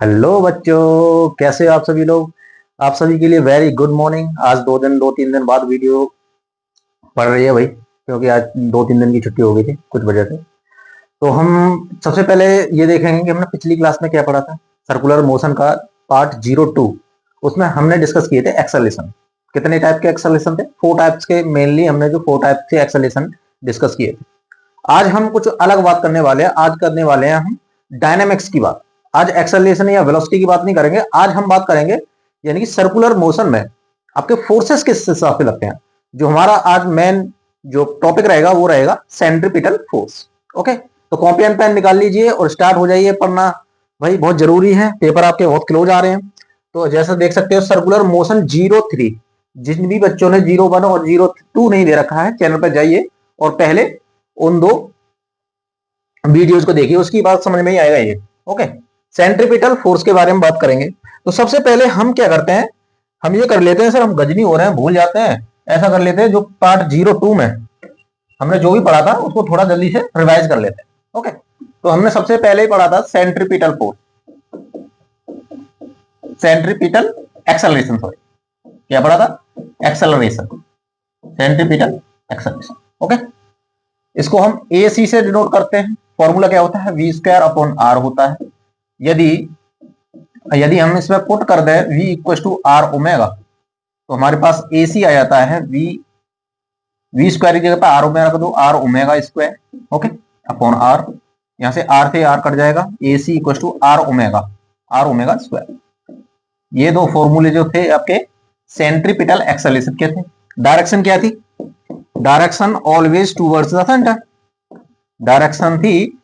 Hello बच्चों, कैसे हो आप सभी लोग। आप सभी के लिए वेरी गुड मॉर्निंग। आज 2 3 दिन बाद वीडियो पड़ रही है भाई, क्योंकि आज 2 3 दिन की छुट्टी हो गई थी कुछ वजह से। तो हम सबसे पहले ये देखेंगे कि हमने पिछली क्लास में क्या पढ़ा था। सर्कुलर मोशन का पार्ट 02, उसमें हमने डिस्कस किए थे एक्सेलेरेशन। कितने टाइप के एक्सेलेरेशन थे? 4 टाइप्स के। मेनली हमने जो 4 टाइप के एक्सेलेरेशन डिस्कस किए थे। आज हम कुछ अलग बात करने वाले हैं। आज करने वाले हैं हम डायनामिक्स की बात। आज एक्सेलरेशन या वेलोसिटी की बात नहीं करेंगे। आज हम बात करेंगे यानी कि सर्कुलर मोशन में आपके फोर्सेस किस हिसाब से लगते हैं। जो हमारा आज मेन जो टॉपिक रहेगा वो रहेगा सेंट्रीपिटल फोर्स। ओके, तो कॉपी एंड पेन निकाल लीजिए और स्टार्ट हो जाइए पढ़ना। भाई बहुत जरूरी है, पेपर आपके बहुत क्लोज आ रहे हैं। तो जैसा देख सकते हो सर्कुलर मोशन 03, जिन भी बच्चों ने 01 और 02 नहीं दे रखा है चैनल पर जाइए और पहले उन दो वीडियोस को देखिए, उसकी बात समझ में ही आएगा ये। ओके, सेंट्रीपिटल फोर्स के बारे में बात करेंगे। तो सबसे पहले हम क्या करते हैं, हम ये कर लेते हैं सर, हम गजनी हो रहे हैं भूल जाते हैं। ऐसा कर लेते हैं, जो पार्ट 02 में हमने जो भी पढ़ा था उसको थोड़ा जल्दी से रिवाइज कर लेते हैं। ओके, तो हमने सबसे पहले ही पढ़ा था centripetal force, centripetal acceleration, sorry क्या पढ़ा था? Acceleration, centripetal acceleration. ओके, इसको हम ए सी से डिनोट करते हैं। फॉर्मूला क्या होता है? वी स्क्वायर अपॉन आर होता है। यदि यदि हम इसमें पुट कर दें v equal to are omega, तो हमारे पास ए सी आ जाता है वी स्क्वायर की जगह पर आर ओमेगा कर दो, r omega square. Okay, upon r, यहां से आर से आर कट जाएगा, a c equal to are omega square. ये दो फॉर्मूले जो थे आपके सेंट्रीपिटल एक्सेलरेशन के थे। डायरेक्शन क्या थी? Direction always towards the centre. Direction थी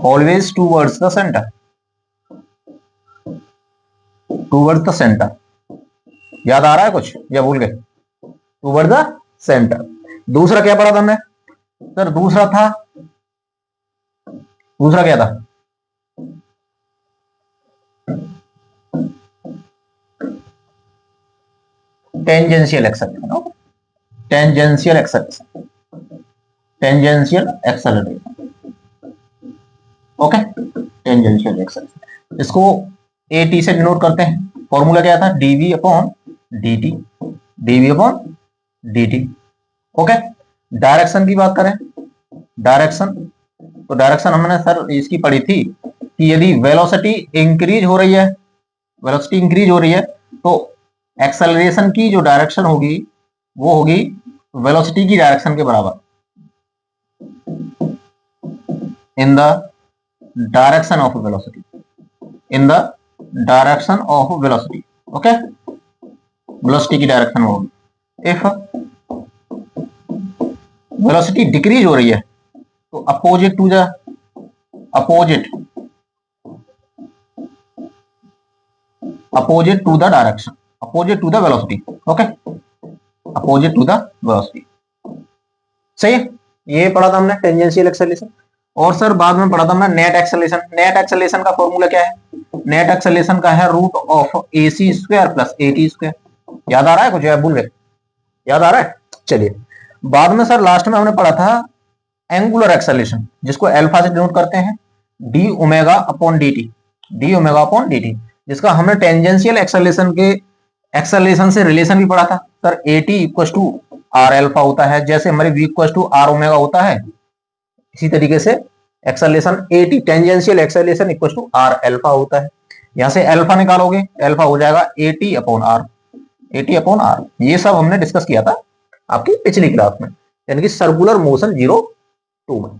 always towards the centre, towards the centre. याद आ रहा है कुछ या भूल गए? Towards the centre. दूसरा क्या पढ़ा था हमने सर? दूसरा क्या था? Tangential acceleration. Tangential acceleration, tangential acceleration. Okay, tangential acceleration, इसको ए टी से डिनोट करते हैं। फॉर्मूला क्या था? DV upon D T, DV upon D T. Okay, direction की बात करें, डायरेक्शन, तो डायरेक्शन हमने सर इसकी पढ़ी थी कि यदि वेलोसिटी इंक्रीज हो रही है, वेलोसिटी इंक्रीज हो रही है, तो एक्सेलरेशन की जो डायरेक्शन होगी वो होगी वेलोसिटी की डायरेक्शन के बराबर, in the direction of velocity, in the direction of velocity. Okay, velocity की डायरेक्शन में होगी। इफ वेलोसिटी डिक्रीज हो रही है तो opposite to the direction, opposite to the velocity. Okay, opposite to the velocity. सही है, ये पढ़ा था हमने टेंजेंशियल एक्सेलरेशन। और सर बाद में पढ़ा था हमने नेट एक्सेलरेशन। नेट एक्सेलरेशन का फॉर्मूला क्या है? नेट एक्सेलरेशन का है root of A C square plus A T square. याद आ रहा है कुछ या भूल गए? याद आ रहा है, चलिए। बाद में सर लास्ट में हमने पढ़ा था एंगुलर एक्सेलरेशन, जिसको अल्फा से डिनोट करते हैं D omega upon D T, D omega upon D T, जिसका हमने टेंजेंशियल एक्सेलरेशन के एक्सेलरेशन से रिलेशन भी पढ़ा था sir. A T equal to R alpha होता है, जैसे हमारे V equal to are omega होता है, इसी तरीके से acceleration A T tangential acceleration equal to R alpha होता है। यहां से अल्फा निकालोगे, अल्फा हो जाएगा A T upon R, A T upon R. ये सब हमने डिस्कस किया था आपकी पिछली क्लास में, यानी कि सर्कुलर मोशन 02 में।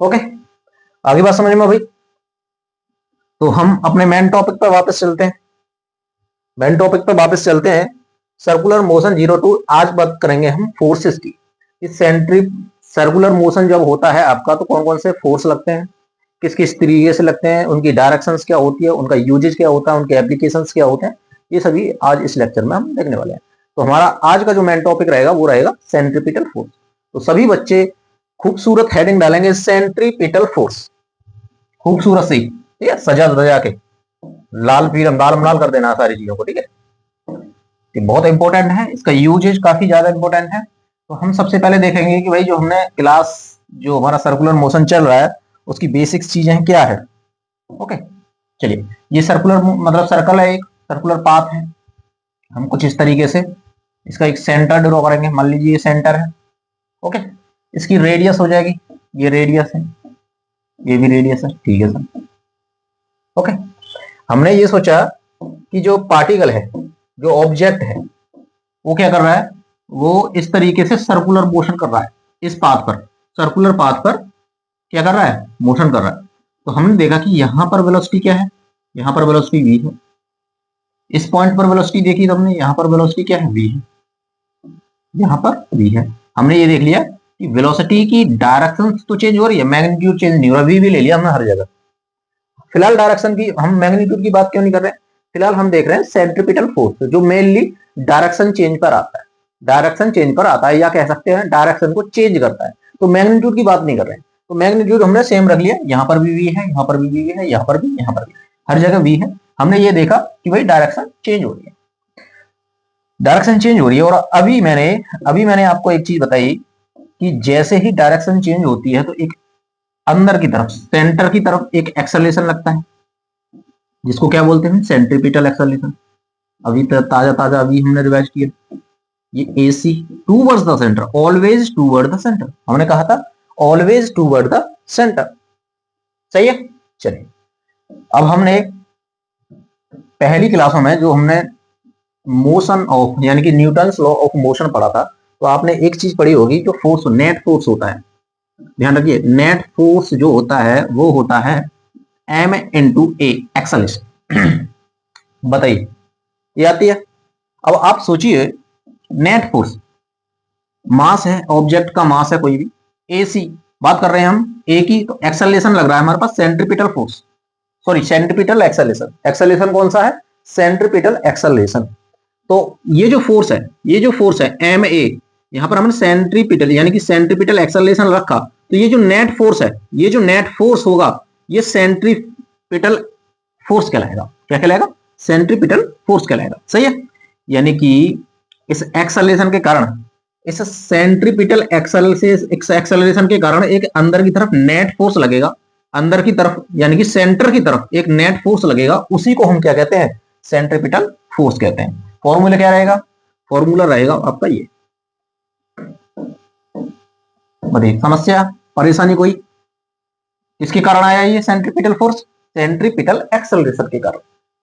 ओके, आगे बात समझ में भाई। तो हम अपने मेन टॉपिक पर वापस चलते हैं, मेन टॉपिक पर वापस चलते हैं। सर्कुलर मोशन 02, आज बात करेंगे हम फोर्सेस की। इस सर्कुलर मोशन जब होता है आपका, तो कौन कौन से फोर्स लगते हैं, किस किस तरीके से लगते हैं, उनकी डायरेक्शंस क्या होती है, उनका यूजेज क्या होता है, उनके एप्लीकेशंस क्या होते हैं, ये सभी आज इस लेक्चर में हम देखने वाले हैं। तो हमारा आज का जो मेन टॉपिक रहेगा वो रहेगा सेंट्रीपिटल फोर्स। तो सभी बच्चे खूबसूरत हेडिंग डालेंगे सेंट्रीपिटल फोर्स, खूबसूरत सी, ठीक है, सजा सजा के लाल पीरम लाल लाल कर देना सारी चीजों को, ठीक है। बहुत इंपॉर्टेंट है, इसका यूजेज काफी ज्यादा इंपॉर्टेंट है। तो हम सबसे पहले देखेंगे कि भाई जो हमने क्लास, जो हमारा सर्कुलर मोशन चल रहा है उसकी बेसिक्स चीजें क्या है। ओके, चलिए ये सर्कुलर मतलब सर्कल है, एक सर्कुलर पाथ है। हम कुछ इस तरीके से इसका एक सेंटर ड्रॉ करेंगे, मान लीजिए ये सेंटर है। ओके, इसकी रेडियस हो जाएगी, ये रेडियस है, ये भी रेडियस है, ठीक है सर। ओके, हमने ये सोचा कि जो पार्टिकल है, जो ऑब्जेक्ट है, वो क्या कर रहा है, वो इस तरीके से सर्कुलर मोशन कर रहा है, इस पाथ पर, सर्कुलर पाथ पर क्या कर रहा है, मोशन कर रहा है। तो हमने देखा कि यहां पर वेलोसिटी क्या है, यहां पर वेलोसिटी v है। इस पॉइंट पर वेलोसिटी देखी तो हमने, यहां पर वेलोसिटी क्या है, v है, यहां पर v है। हमने ये देख लिया कि वेलोसिटी की डायरेक्शन तो चेंज हो रही है, मैग्नीट्यूड चेंज नहीं हो रहा, v भी ले लिया हमने हर जगह। फिलहाल डायरेक्शन की, हम मैग्नीट्यूड की बात क्यों नहीं कर रहे हैं, फिलहाल हम देख रहे हैं सेंट्रीपिटल फोर्स, जो मेनली डायरेक्शन चेंज पर आता है, डायरेक्शन चेंज पर आता है, या कह सकते हैं डायरेक्शन को चेंज करता है। तो मैग्नीट्यूड की बात नहीं कर रहे हैं। तो मैग्नीट्यूड हमने सेम रख लिया, यहां पर भी v है, यहां पर भी v है, यहां पर भी, यहां पर भी, हर जगह v है। हमने ये देखा कि भाई डायरेक्शन चेंज हो रही है, डायरेक्शन चेंज हो रही है। और अभी मैंने आपको एक चीज बताई कि जैसे ही डायरेक्शन चेंज होती है तो एक अंदर की तरफ, सेंटर की तरफ एक एक्सेलरेशन लगता है, जिसको क्या बोलते हैं, सेंट्रीपिटल एक्सेलरेशन। अभी ताजा ताजा अभी हमने रिवाइज किया, ये AC towards the centre, always toward the centre, हमने कहा था ऑलवेज टूवर्ड द सेंटर, सही है। चलिए, अब हमने पहली क्लासों में जो हमने मोशन ऑफ यानी कि न्यूटन्स लॉ ऑफ मोशन पढ़ा था, तो आपने एक चीज पढ़ी होगी, जो फोर्स, नेट फोर्स होता है, ध्यान रखिए, नेट फोर्स जो होता है वो होता है m इंटू ए एक्सेलरेशन। बताइए, ये आती है। अब आप सोचिए, नेट फोर्स मास है, ऑब्जेक्ट का मास है कोई भी, AC बात कर रहे हैं हम A की, तो एक्सेलरेशन लग रहा है हमारे पास centripetal force, sorry centripetal acceleration. Acceleration कौन सा है, सेंट्रीपिटल एक्सेलरेशन। तो ये जो फोर्स है, ये जो फोर्स है MA, यहां पर हमने सेंट्रीपिटल यानी कि सेंट्रीपिटल एक्सेलरेशन रखा, तो ये जो नेट फोर्स है, ये जो नेट फोर्स होगा, ये सेंट्रीपिटल फोर्स कहलाएगा। क्या कहलाएगा, सेंट्रीपिटल फोर्स कहलाएगा, सही है। यानी कि इस एक्सेलरेशन के कारण, इस सेंट्रीपिटल एक्सेलरेशन के कारण एक अंदर की तरफ नेट फोर्स लगेगा, अंदर की तरफ यानी कि सेंटर की तरफ एक नेट फोर्स लगेगा, उसी को हम क्या कहते हैं, सेंट्रीपिटल फोर्स कहते हैं। फॉर्मूला क्या रहेगा, फॉर्मूला रहेगा आपका ये, बताइए समस्या परेशानी कोई, किसके कारण आया ये सेंट्रीपिटल फोर्स, सेंट्रीपिटल एक्सेलरेशन के कारण,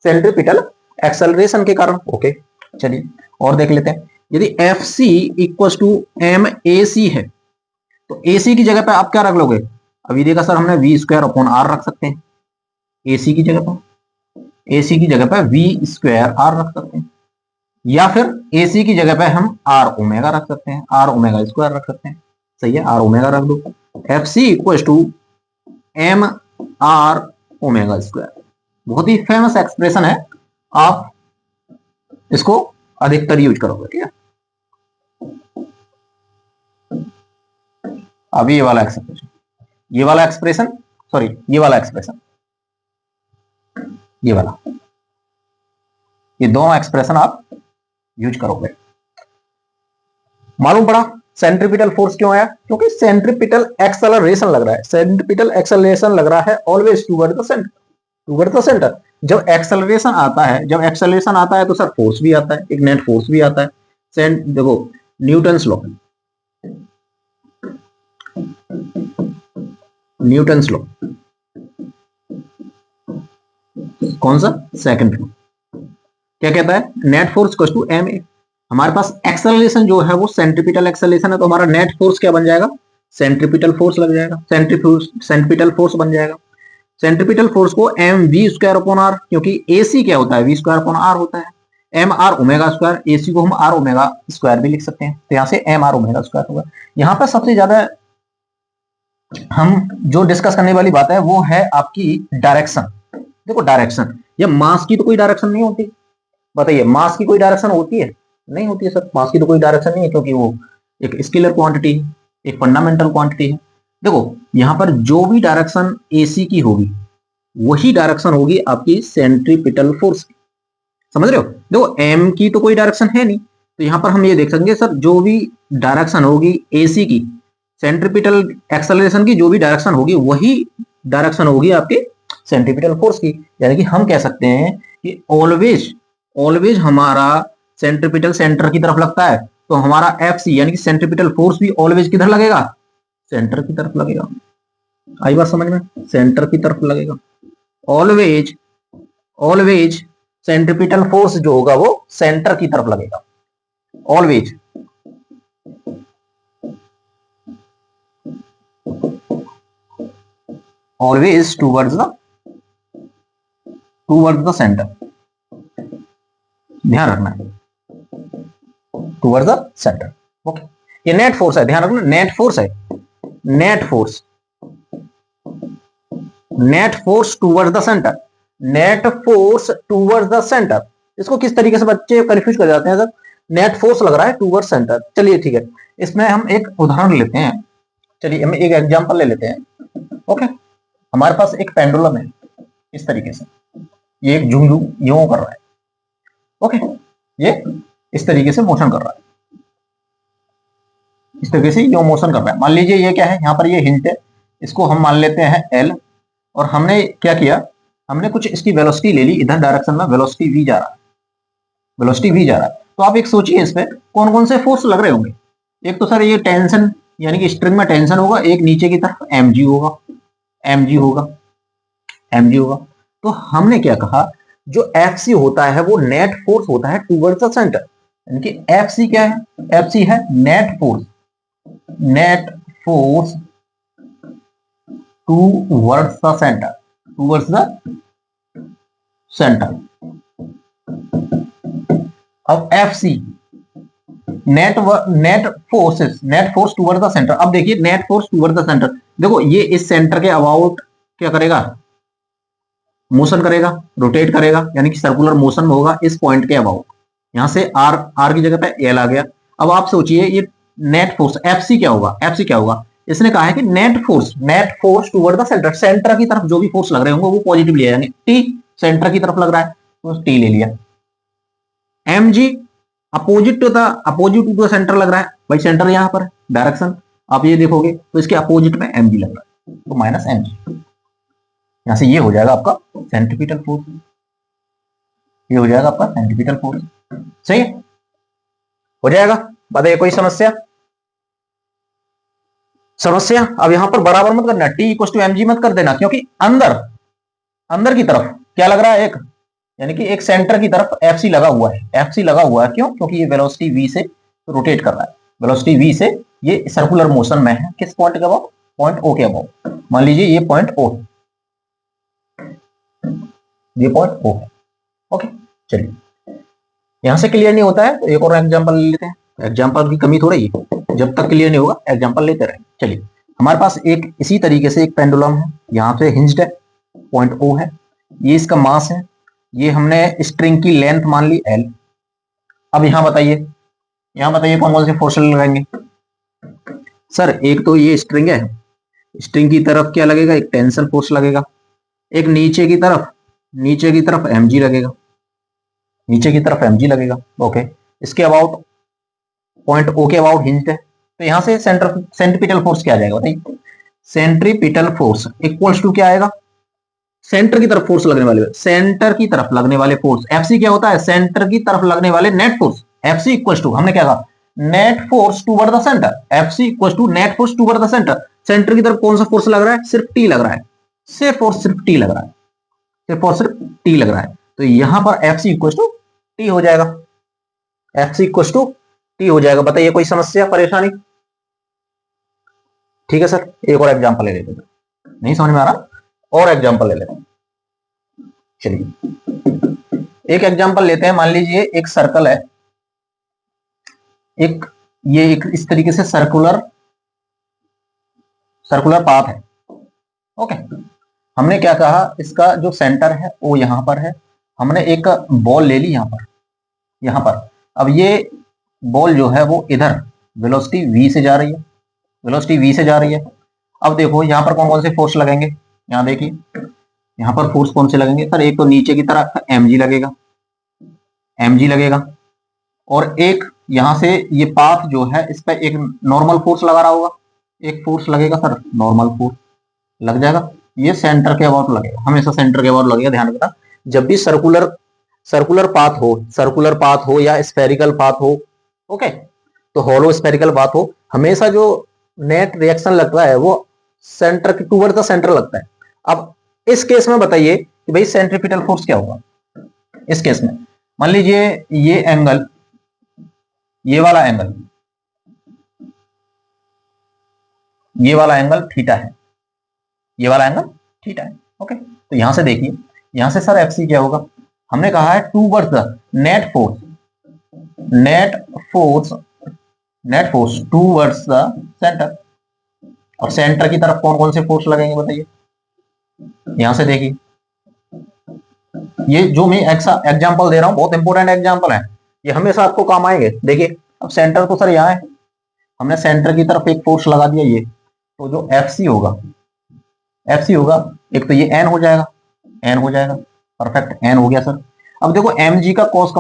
सेंट्रीपिटल एक्सेलरेशन के कारण। ओके, चलिए और देख लेते हैं। यदि FC इक्वल टू MAC है, तो AC की जगह पे आप क्या रख लोगे, अभी देखा सर हमने v स्क्वायर अपॉन r रख सकते हैं, AC की जगह पर, AC की जगह पर v स्क्वायर r रख सकते हैं, या फिर AC की जगह पे हम r ओमेगा रख सकते हैं, r ओमेगा स्क्वायर रख सकते हैं, सही है, r ओमेगा रख दो। FC equal to m r omega square, बहुत ही फेमस एक्सप्रेशन है, आप इसको अधिकतर यूज करोगे, ठीक है। अभी ये वाला एक्सप्रेशन, ये वाला एक्सप्रेशन, सॉरी ये वाला एक्सप्रेशन, ये वाला, ये दोनों एक्सप्रेशन आप यूज करोगे। मालूम पड़ा सेंट्रीपिटल फोर्स क्यों आया, क्योंकि सेंट्रीपिटल एक्सेलरेशन लग रहा है, सेंट्रीपिटल एक्सेलरेशन लग रहा है always toward the centre, toward the centre. जब एक्सेलरेशन आता है, जब एक्सेलरेशन आता है तो सर फोर्स भी आता है, एक नेट फोर्स भी आता है। देखो न्यूटन्स लॉ, न्यूटन्स लॉ कौन सा, सेकंड लॉ, क्या कहता है, net force equal to ma। हमारे पास एक्सेलरेशन जो है वो सेंट्रीपिटल एक्सेलरेशन है, तो हमारा नेट फोर्स क्या बन जाएगा, सेंट्रीपिटल फोर्स लग जाएगा, सेंट्रीपिटल फोर्स बन जाएगा। सेंट्रीपिटल फोर्स को mv स्क्वायर अपॉन r, क्योंकि AC क्या होता है, v स्क्वायर अपॉन r होता है, mr ओमेगा स्क्वायर, AC को हम r ओमेगा स्क्वायर भी लिख सकते हैं, तो यहाँ से mr ओमेगा स्क्वायर होगा। यहाँ पर सबसे ज्यादा हम जो डिस्कस करने वाली बात है वो है आपकी डायरेक्शन। देखो डायरेक्शन, या मास की तो कोई डायरेक्शन नहीं होती, बताइए मास की कोई डायरेक्शन होती है, नहीं होती है सर, मास की तो कोई डायरेक्शन नहीं है, क्योंकि वो एक स्केलर क्वांटिटी है, एक फंडामेंटल क्वांटिटी है। देखो यहाँ पर जो भी डायरेक्शन AC की होगी वही डायरेक्शन होगी आपकी सेंट्रीपिटल फोर्स की, समझ रहे हो। देखो M की तो कोई डायरेक्शन है नहीं, तो यहाँ पर हम ये देख सकेंगे सर जो भी डायरेक्शन होगी AC की, सेंट्रीपिटल एक्सेलरेशन की जो भी डायरेक्शन होगी वही डायरेक्शन होगी आपकी सेंट्रीपिटल फोर्स की। यानी कि हम कह सकते हैं कि ऑलवेज ऑलवेज हमारा सेंट्रीपिटल सेंटर की तरफ लगता है, तो हमारा एफ सी यानी कि सेंट्रीपिटल फोर्स भी ऑलवेज किधर लगेगा, सेंटर की तरफ लगेगा। आई बात समझ में, सेंटर की तरफ लगेगा। ऑलवेज ऑलवेज सेंट्रीपिटल फोर्स जो होगा वो सेंटर की तरफ लगेगा, always. Always towards the centre, ध्यान रखना है, टूवर्ड्स द सेंटर। ओके, ये नेट फोर्स है, ध्यान रखना, नेट फोर्स है, net force, net force towards the centre, net force towards the centre. इसको किस तरीके से बच्चे कंफ्यूज कर जाते हैं सर, नेट फोर्स लग रहा है टूवर्ड्स सेंटर। चलिए ठीक है, इसमें हम एक उदाहरण लेते हैं, चलिए हम एक एग्जांपल ले लेते हैं। ओके, हमारे पास एक पेंडुलम है इस तरीके से, ये एक झुंझू यूं कर रहा है। ओके, ये इस तरीके से मोशन कर रहा है, इस तरीके से यूं मोशन कर रहा है। मान लीजिए ये क्या है, यहाँ पर ये हिंट है, इसको हम मान लेते हैं एल, और हमने क्या किया, हमने कुछ इसकी वेलोसिटी ले ली, इधर डायरेक्शन में वेलोसिटी वी जा रहा है, वेलोसिटी वी जा रहा है। तो आप एक सोचिए इस पे कौन कौन से फोर्स लग रहे होंगे। एक तो सर ये टेंशन, यानी कि स्ट्रिंग में टेंशन होगा, एक नीचे की तरफ mg होगा, mg होगा, mg होगा। तो हमने क्या कहा, जो fc होता है वो नेट फोर्स होता है टूवर्ड्स द सेंटर, यानी कि fc क्या है, fc है net force, net force towards the centre, towards the centre. अब fc net forces, net force towards the centre. अब देखिए net force towards the centre, देखो ये इस सेंटर के अबाउट क्या करेगा, मोशन करेगा, रोटेट करेगा, यानी कि सर्कुलर मोशन में होगा इस पॉइंट के अबाउट। यहां से आर की जगह पे एल आ गया। अब आप सोचिए ये नेट फोर्स एफसी क्या होगा, एफसी क्या होगा। इसने कहा है कि net force toward the centre, centre की तरफ जो भी फोर्स लग रहे होंगे वो पॉजिटिव लिया, यानी टी सेंटर की तरफ लग रहा है तो टी ले लिया। M G opposite to the centre लग रहा है, भाई सेंटर यहां पर डायरेक्शन आप ये देखोगे तो इसके अपोजिट में एम जी लग रहा है, तो माइनस एम जी। यहां से ये हो जाएगा आपका सेंट्रीपिटल फोर्स, ये हो जाएगा आपका सेंट्रीपिटल फोर्स। सही है, हो जाएगा। बताइए कोई समस्या, समस्या। अब यहां पर बराबर मत करना, T equal to M G मत कर देना, क्योंकि अंदर की तरफ क्या लग रहा है, एक यानी कि एक सेंटर की तरफ एफसी लगा हुआ है, एफसी लगा हुआ है। क्यों, क्योंकि ये वेलोसिटी वी से रोटेट कर रहा है, वेलोसिटी वी से ये सर्कुलर मोशन में है। किस पॉइंट के अबाउट, पॉइंट ओ के अबाउट। मान लीजिए ये पॉइंट ओ है, ये पॉइंट ओ है। ओके, चलिए यहां से क्लियर नहीं होता है तो एक और एग्जांपल ले लेते हैं। एग्जांपल की कमी थोड़ी है, जब तक क्लियर नहीं होगा एग्जांपल लेते रहें। चलिए हमारे पास एक इसी तरीके से एक पेंडुलम है, यहाँ पे हिंज्ड है, पॉइंट ओ है, ये इसका मास है, ये हमने स्ट्रिंग की लेंथ मान ली एल। अब यहाँ बताइए कौन कौन से फोर्स लगाएंगे। सर एक तो ये स्ट्रिंग है, स्ट्रिंग की तरफ क्या लगेगा, एक टेंशन फोर्स लगेगा, एक नीचे की तरफ mg लगेगा, नीचे की तरफ mg लगेगा। ओके, इसके अबाउट पॉइंट ओ के अबाउट हिंज्ड है, तो यहां से सेंट्रीपिटल फोर्स क्या आ जाएगा बताइए। सेंट्रीपिटल फोर्स इक्वल्स टू क्या आएगा, सेंटर की तरफ फोर्स लगने वाले, सेंटर की तरफ लगने वाले फोर्स। एफसी क्या होता है, सेंटर की तरफ लगने वाले net force. FC equals to, हमने क्या कहा, net force toward the centre. FC equals to net force toward the centre. Centre की तरफ कौन सा फोर्स लग रहा है, सिर्फ टी लग रहा है, सिर्फ और सिर्फ टी लग रहा है, सिर्फ और सिर्फ टी लग रहा है। तो यहां पर एफसी इक्वल्स टू टी हो जाएगा, एफसी इक्वल्स टू टी हो जाएगा। बताइए कोई समस्या परेशानी। ठीक है सर, एक और एग्जांपल ले लेते हैं, नहीं समझ में आ रहा और एग्जांपल ले लेते हैं। चलिए एक एग्जांपल लेते हैं। मान लीजिए एक सर्कल है, एक इस तरीके से सर्कुलर पाथ है। ओके, हमने क्या कहा, इसका जो सेंटर है वो यहां पर है, हमने एक बॉल ले ली यहां पर। अब ये बॉल जो है वो इधर वेलोसिटी वी से जा रही है, वेलोसिटी वी से जा रही है। अब देखो यहां पर कौन कौन से फोर्स लगेंगे, यहां देखिए यहां पर फोर्स कौन से लगेंगे सर। एक तो नीचे की तरफ mg लगेगा, और एक यहां से ये पाथ जो है इस पर एक नॉर्मल फोर्स लगा रहा होगा, एक फोर्स लगेगा सर, नॉर्मल फोर्स लग जाएगा। ये सेंटर के अबाउट लगेगा, हमेशा सेंटर के अबाउट लगेगा, ध्यान रखना। जब भी सर्कुलर सर्कुलर पाथ हो या स्फेरिकल पाथ हो, ओके, तो हॉलो स्फेरिकल पाथ हो, हमेशा जो नेट रिएक्शन लगता है वो सेंटर के टूवर्ड द सेंटर लगता है। अब इस केस में बताइए कि भाई सेंट्रीपिटल फोर्स क्या होगा इस केस में। मान लीजिए ये एंगल, ये वाला एंगल, ये वाला एंगल थीटा है, ये वाला एंगल थीटा है, ओके। तो यहां से देखिए, यहां से सर एफ सी क्या होगा, हमने कहा है towards the net force, net force net force towards the centre. और सेंटर की तरफ कौन कौन से फोर्स लगेंगे बताइए, यहां से देखिए, ये जो मैं एग्जांपल दे रहा हूं बहुत इंपॉर्टेंट एग्जांपल है, ये हमेशा आपको काम आएंगे। देखिए अब सेंटर तो सर यहाँ है, हमने सेंटर की तरफ एक फोर्स लगा दिया, ये तो जो एफ सी होगा, एफ सी होगा, एक तो ये एन हो जाएगा, एन हो जाएगा, परफेक्ट, एन हो गया सर। अब देखो एम जी का कॉस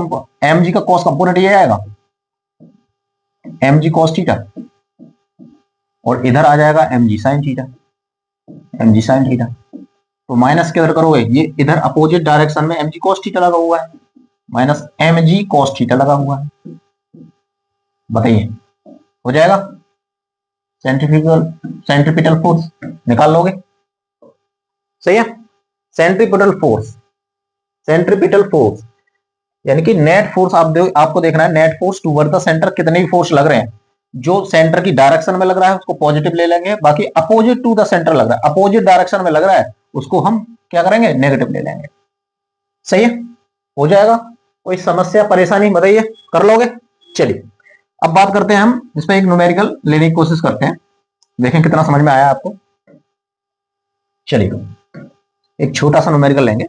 कंपोनेंट ये आएगा, एम जी कॉस थीटा, और इधर आ जाएगा M G sine theta, M G sine theta. तो माइनस किधर करोगे, ये इधर अपोजिट डायरेक्शन में एम जी कॉस थीटा लगा हुआ है, minus M G cos theta लगा हुआ है, बताइए हो जाएगा। सेंट्रीपिटल फोर्स निकाल लोगे, सही है। सेंट्रीपिटल फोर्स यानी कि नेट फोर्स आपको देखना है, net force toward the centre कितने भी फोर्स लग रहे हैं, जो सेंटर की डायरेक्शन में लग रहा है उसको पॉजिटिव ले लेंगे, बाकी अपोजिट टू द सेंटर लग रहा है, अपोजिट डायरेक्शन में लग रहा है उसको हम क्या करेंगे, नेगेटिव ले लेंगे, सही है, हो जाएगा। कोई समस्या परेशानी बताइए, कर लोगे। चलिए अब बात करते हैं हम इसमें, एक न्यूमेरिकल लेने की कोशिश करते हैं, देखें कितना समझ में आया आपको। चलिए एक छोटा सा न्यूमेरिकल लेंगे।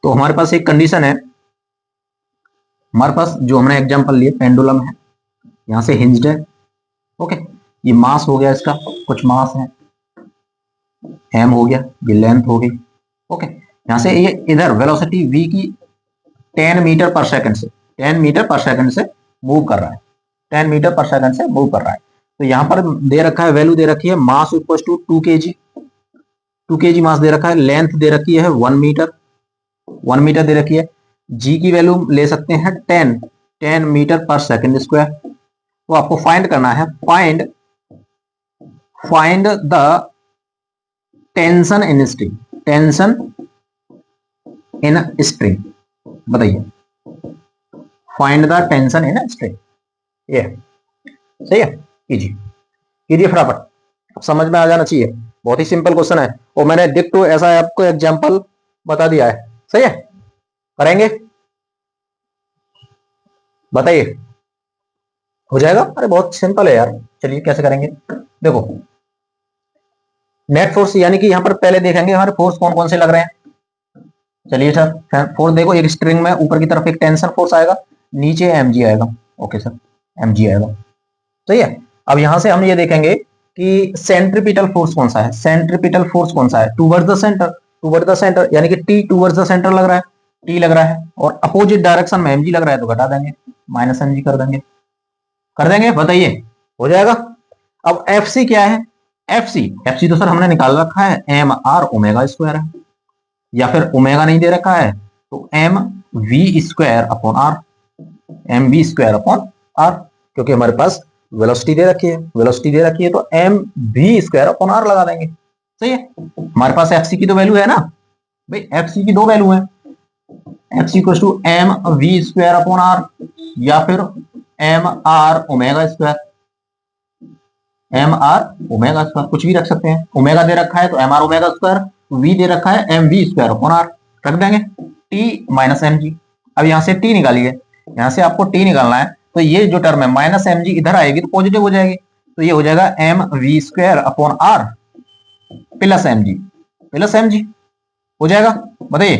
तो हमारे पास एक कंडीशन है, हमारे पास जो हमने एग्जांपल लिए पेंडुलम है, यहां से हिंज्ड है, ओके, ये मास हो गया, इसका कुछ मास है, एम हो गया, ये लेंथ हो गई, ओके। यहां से ये इधर वेलोसिटी v की 10 मीटर पर सेकंड से, 10 मीटर पर सेकंड से मूव कर रहा है, 10 मीटर पर सेकंड से मूव कर रहा है। तो यहां पर दे रखा है, वैल्यू दे रखी है, mass equal to 2 kg, 2 kg mass दे रखा है, लेंथ दे रखी है 1 मीटर, 1 मीटर दे रखी है, जी की वैल्यू ले सकते हैं 10 मीटर पर सेकंड स्क्वायर। तो आपको फाइंड करना है, find the tension in string, tension in string, बताइए, find the tension in string, ये सही है, कीजिए फटाफट, समझ में आ जाना चाहिए, बहुत ही सिंपल क्वेश्चन है, और मैंने डिक्टो ऐसा आपको एग्जांपल बता दिया है, सही है, करेंगे, बताइए हो जाएगा। अरे बहुत सिंपल है यार, चलिए कैसे करेंगे, देखो नेट फोर्स, यानी कि यहां पर पहले देखेंगे हमारे फोर्स कौन कौन से लग रहे हैं। चलिए सर फोर्स देखो, एक स्ट्रिंग में ऊपर की तरफ एक टेंशन फोर्स आएगा, नीचे mg आएगा, ओके सर mg आएगा, सही है। अब यहां से हम ये देखेंगे कि सेंट्रीपिटल फोर्स कौन सा है, सेंट्रीपिटल फोर्स कौन सा है, towards the centre, towards the centre, यानी कि t टूवर्ड्स द सेंटर लग रहा है, t लग रहा है, और अपोजिट डायरेक्शन में mg लग रहा है, तो घटा देंगे, माइनस mg कर देंगे, बताइए हो जाएगा। अब fc क्या है, fc तो सर हमने निकाल रखा है, एम आर ओमेगा स्क्वायर है, या फिर ओमेगा नहीं दे रखा है तो M we square upon R, M we square upon R, क्योंकि हमारे पास वेलोसिटी दे रखी है, वेलोसिटी दे रखी है, तो M we square upon R लगा देंगे, सही है। हमारे पास एफ सी की तो वैल्यू है ना भाई, एफ सी की दो वैल्यू है, F C equal to M we square upon R, या फिर M are omega square, M are omega square, कुछ भी रख सकते हैं, ओमेगा दे रखा है तो m are omega square, v दे रखा है M we square upon r, रख देंगे, टी माइनस एम जी। अब यहां से टी निकालिए, यहां से आपको टी निकालना है, तो ये जो टर्म है माइनस एम जी इधर आएगी तो पॉजिटिव हो जाएगी, तो ये हो जाएगा M we square upon R plus M G हो जाएगा, बताइए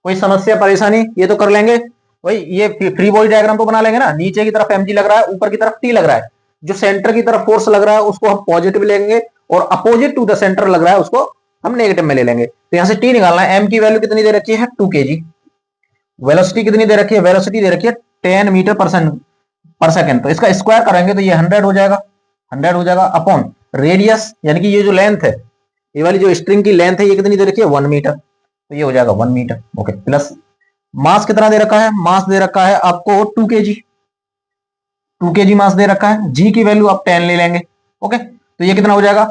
कोई समस्या परेशानी, ये तो कर लेंगे भाई, ये फ्री बॉडी डायग्राम तो बना लेंगे ना, नीचे की तरफ एम जी लग रहा है, ऊपर की तरफ टी लग रहा है, जो सेंटर की तरफ फोर्स लग रहा है उसको हम पॉजिटिव लेंगे, और अपोजिट टू द सेंटर लग रहा है उसको हम नेगेटिव में ले लेंगे। तो यहां से टी निकालना है, एम की वैल्यू कितनी दे रखी है 2 kg, वेलोसिटी कितनी दे रखी है, वेलोसिटी दे रखी है 10 मीटर पर सेकंड, तो इसका स्क्वायर करेंगे तो ये 100 हो जाएगा, 100 हो जाएगा अपॉन, रेडियस यानी कि ये जो लेंथ है, ये वाली जो स्ट्रिंग की लेंथ है ये कितनी दे रखी है 1 मीटर, तो ये हो जाएगा 1 मीटर। ओके, प्लस मास कितना दे रखा है, मास दे रखा है आपको 2 kg, 2 kg मास दे रखा है। जी की वैल्यू आप 10 ले लेंगे। ओके, तो ये कितना हो जाएगा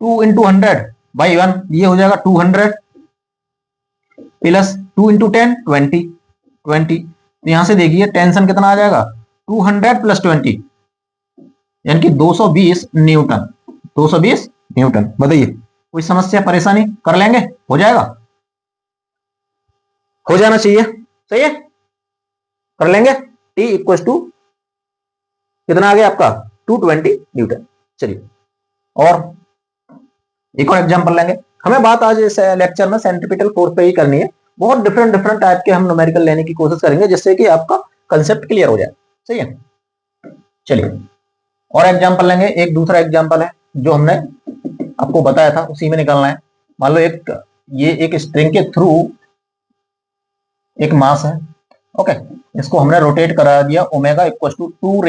2 इंटू 100/1, ये हो जाएगा 200 प्लस 2 इंटू 10 20, तो यहां से देखिए टेंशन कितना आ जाएगा 200 प्लस 20 यानी कि 220 न्यूटन, 220 न्यूटन। बताइए कोई समस्या परेशानी, कर लेंगे, हो जाएगा, हो जाना चाहिए, सही है, कर लेंगे। टी इक्वल टू कितना आ गया आपका 220 न्यूटन। चलिए और एक और एग्जांपल लेंगे। हमें बात आज इस लेक्चर में सेंट्रीपिटल फोर्स पे ही करनी है। बहुत डिफरेंट डिफरेंट टाइप के हम न्यूमेरिकल लेने की कोशिश करेंगे जिससे कि आपका कंसेप्ट क्लियर हो जाए, सही है। चलिए और एग्जांपल लेंगे। एक दूसरा एग्जांपल है जो हमने आपको बताया था उसी में निकालना है। मान लो ये एक स्ट्रिंग के थ्रू एक मास है। ओके, इसको हमने रोटेट करा दिया ओमेगा इक्वल टू 2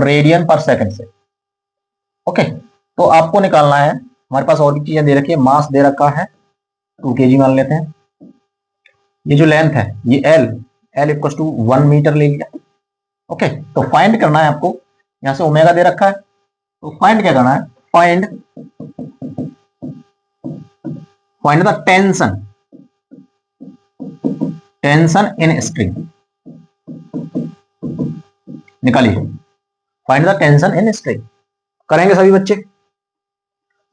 रेडियन पर सेकंड से। ओके, तो आपको निकालना है, हमारे पास और भी चीजें दे रखी है, मास दे रखा है 2 kg मान लेते हैं। ये जो लेंथ है ये एल इक्वल टू 1 मीटर ले लिया। ओके, तो फाइंड करना है आपको, यहां से ओमेगा दे रखा है, तो फाइंड क्या करना है, find the tension in string, निकालिए, find the tension in string. करेंगे सभी बच्चे,